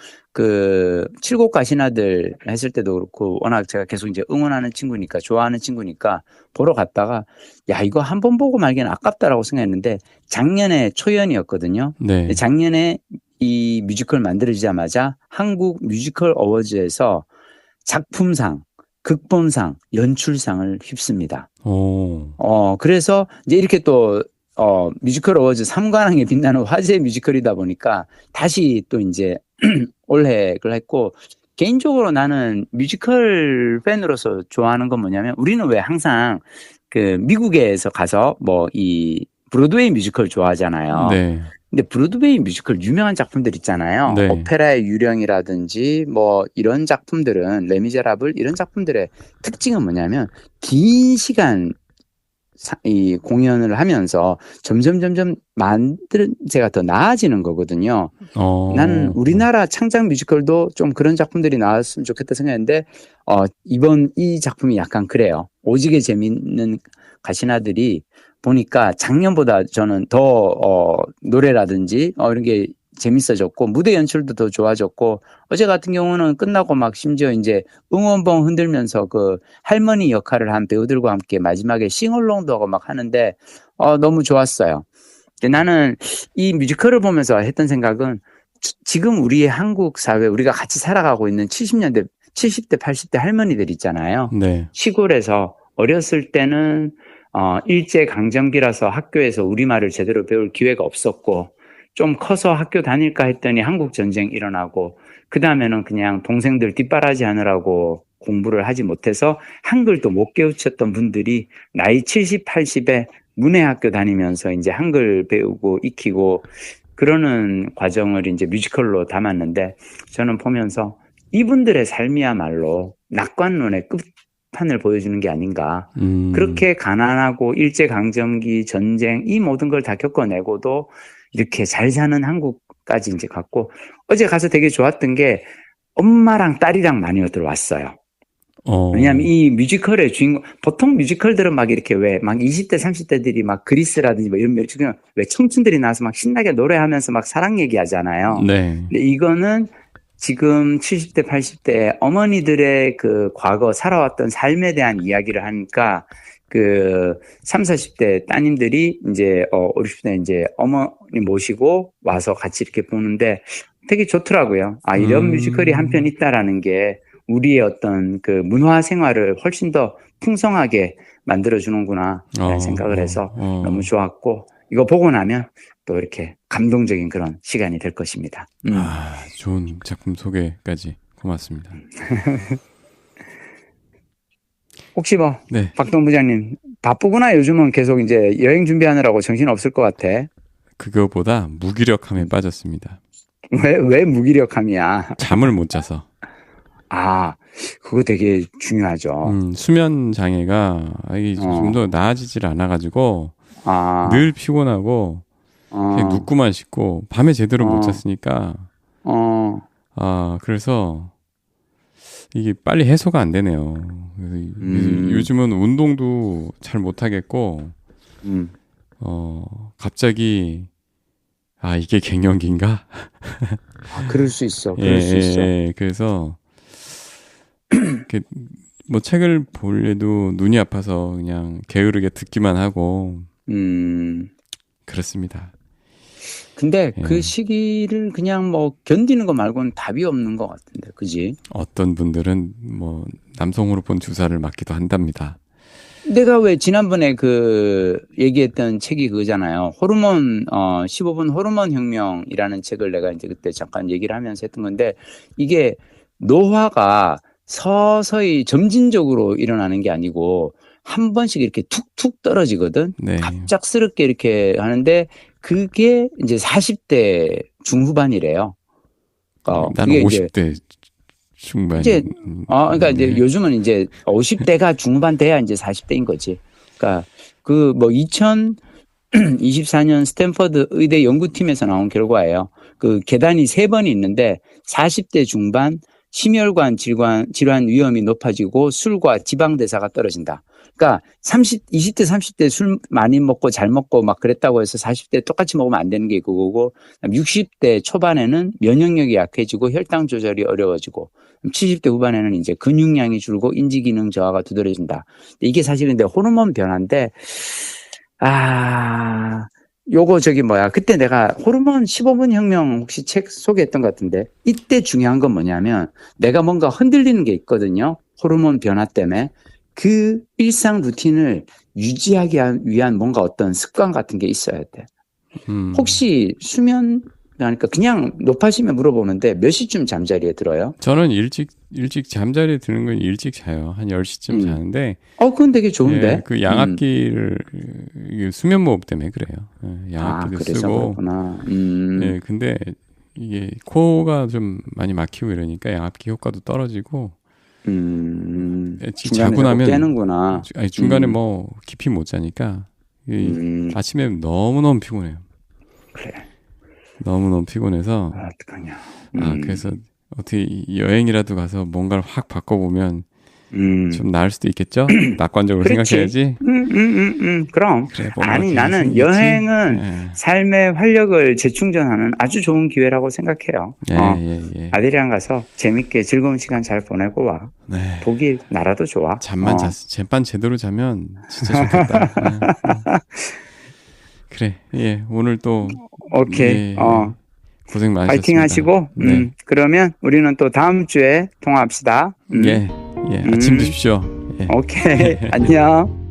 칠곡 가시나들 했을 때도 그렇고 워낙 제가 계속 이제 응원하는 친구니까 좋아하는 친구니까 보러 갔다가 야 이거 한 번 보고 말기는 아깝다라고 생각했는데 작년에 초연이었거든요. 네. 작년에 이 뮤지컬 만들어지자마자 한국 뮤지컬 어워즈에서 작품상, 극본상, 연출상을 휩습니다. 그래서 이제 이렇게 또 뮤지컬 어워즈 3관왕에 빛나는 화제 뮤지컬이다 보니까 다시 또 이제 올해 그걸 했고 개인적으로 나는 뮤지컬 팬으로서 좋아하는 건 뭐냐면 우리는 왜 항상 미국에서 가서 뭐 이 브로드웨이 뮤지컬 좋아하잖아요. 네. 근데 브로드웨이 뮤지컬 유명한 작품들 있잖아요. 네. 오페라의 유령이라든지 뭐 이런 작품들은 레미제라블 이런 작품들의 특징은 뭐냐면 긴 시간 이 공연을 하면서 점점 만드는 제가 더 나아지는 거거든요. 나는 우리나라 창작 뮤지컬도 좀 그런 작품들이 나왔으면 좋겠다 생각했는데 이번 이 작품이 약간 그래요. 오지게 재밌는 가시나들이 보니까 작년보다 저는 더 노래라든지 이런 게 재밌어졌고 무대 연출도 더 좋아졌고 어제 같은 경우는 끝나고 막 심지어 이제 응원봉 흔들면서 할머니 역할을 한 배우들과 함께 마지막에 싱얼롱도 하고 막 하는데 너무 좋았어요. 근데 나는 이 뮤지컬을 보면서 했던 생각은 지금 우리의 한국 사회 우리가 같이 살아가고 있는 70년대 70대 80대 할머니들 있잖아요. 네. 시골에서 어렸을 때는 일제 강점기라서 학교에서 우리말을 제대로 배울 기회가 없었고 좀 커서 학교 다닐까 했더니 한국 전쟁 일어나고 그 다음에는 그냥 동생들 뒷바라지 하느라고 공부를 하지 못해서 한글도 못 깨우쳤던 분들이 나이 70, 80에 문예학교 다니면서 이제 한글 배우고 익히고 그러는 과정을 이제 뮤지컬로 담았는데 저는 보면서 이분들의 삶이야말로 낙관론의 끝판을 보여주는 게 아닌가. 그렇게 가난하고 일제강점기 전쟁 이 모든 걸 다 겪어내고도 이렇게 잘 사는 한국까지 이제 갔고 어제 가서 되게 좋았던 게 엄마랑 딸이랑 많이들 왔어요. 왜냐하면 이 뮤지컬의 주인공 보통 뮤지컬들은 막 이렇게 왜 막 20대 30대들이 막 그리스라든지 뭐 이런 뮤지컬 왜 청춘들이 나와서 막 신나게 노래하면서 막 사랑 얘기하잖아요. 네. 근데 이거는 지금 70대 80대 어머니들의 과거 살아왔던 삶에 대한 이야기를 하니까 3, 40대 따님들이 이제 50대 이제 어머니 모시고 와서 같이 이렇게 보는데 되게 좋더라고요. 이런 뮤지컬이 한편 있다라는 게 우리의 어떤 문화 생활을 훨씬 더 풍성하게 만들어주는구나 라는 생각을 해서 너무 좋았고 이거 보고 나면 또 이렇게 감동적인 그런 시간이 될 것입니다. 좋은 작품 소개까지 고맙습니다. 혹시 네. 박동 부장님 바쁘구나. 요즘은 계속 이제 여행 준비하느라고 정신 없을 것 같아. 그거보다 무기력함에 빠졌습니다. 왜 무기력함이야? 잠을 못 자서. 그거 되게 중요하죠. 수면 장애가 이게 좀 더 나아지질 않아가지고 늘 피곤하고 그냥 눕고만 싶고 밤에 제대로 못 잤으니까 그래서 이게 빨리 해소가 안 되네요. 요즘은 운동도 잘 못하겠고 갑자기 이게 갱년기인가? 그럴 수 있어. 그럴 수 있어. 그래서 뭐 책을 볼래도 눈이 아파서 그냥 게으르게 듣기만 하고 그렇습니다. 근데 그 시기를 그냥 견디는 거 말고는 답이 없는 것 같은데, 그지? 어떤 분들은 뭐 남성 호르몬 주사를 맞기도 한답니다. 내가 왜 지난번에 얘기했던 책이 그거잖아요. 15분 호르몬 혁명이라는 책을 내가 이제 그때 잠깐 얘기를 하면서 했던 건데 이게 노화가 서서히 점진적으로 일어나는 게 아니고 한 번씩 이렇게 툭툭 떨어지거든. 네. 갑작스럽게 이렇게 하는데 그게 이제 40대 중후반이래요. 나는 50대 중반. 이제 그러니까 이제 요즘은 이제 50대가 중후반 돼야 이제 40대인 거지. 그러니까 2024년 스탠퍼드 의대 연구팀에서 나온 결과예요. 계단이 3번이 있는데 40대 중반, 심혈관 질환 위험이 높아지고 술과 지방 대사가 떨어진다. 그러니까 20대 30대 술 많이 먹고 잘 먹고 막 그랬다고 해서 40대 똑같이 먹으면 안 되는 게 그거고 60대 초반에는 면역력이 약해지고 혈당 조절이 어려워지고 70대 후반에는 이제 근육량이 줄고 인지 기능 저하가 두드러진다. 이게 사실은 호르몬 변화인데 요거 그때 내가 호르몬 15분 혁명 혹시 책 소개했던 것 같은데 이때 중요한 건 뭐냐면 내가 뭔가 흔들리는 게 있거든요. 호르몬 변화 때문에 그 일상 루틴을 유지하기 위한 뭔가 어떤 습관 같은 게 있어야 돼. 혹시 수면 그러니까 그냥 높아지면 물어보는데 몇 시쯤 잠자리에 들어요? 저는 일찍 잠자리에 드는 건 일찍 자요. 한 10시쯤 자는데. 그건 되게 좋은데. 예, 그 양압기를 수면무호흡 때문에 그래요. 예, 양압기도 그래서 쓰고. 그렇구나. 예, 근데 이게 코가 좀 많이 막히고 이러니까 양압기 효과도 떨어지고. 자고 나면 깨는구나. 아니 중간에 뭐 깊이 못 자니까 아침에 너무너무 피곤해요. 그래. 너무너무 피곤해서 어떡하냐. 그래서 어떻게 여행이라도 가서 뭔가를 확 바꿔보면 좀 나을 수도 있겠죠? 낙관적으로 생각해야지. 그럼. 그래, 아니 나는 생기겠지? 여행은 삶의 활력을 재충전하는 아주 좋은 기회라고 생각해요. 아들이랑 가서 재밌게 즐거운 시간 잘 보내고 와. 네. 독일 나라도 좋아. 잠만 잠깐 제대로 자면 진짜 좋겠다. 그래. 예, 오늘 또 오케이. 고생 많으셨습니다. 파이팅 하시고 그러면 우리는 또 다음 주에 통화합시다. 예. 아침 드십시오. 예. 오케이. 안녕.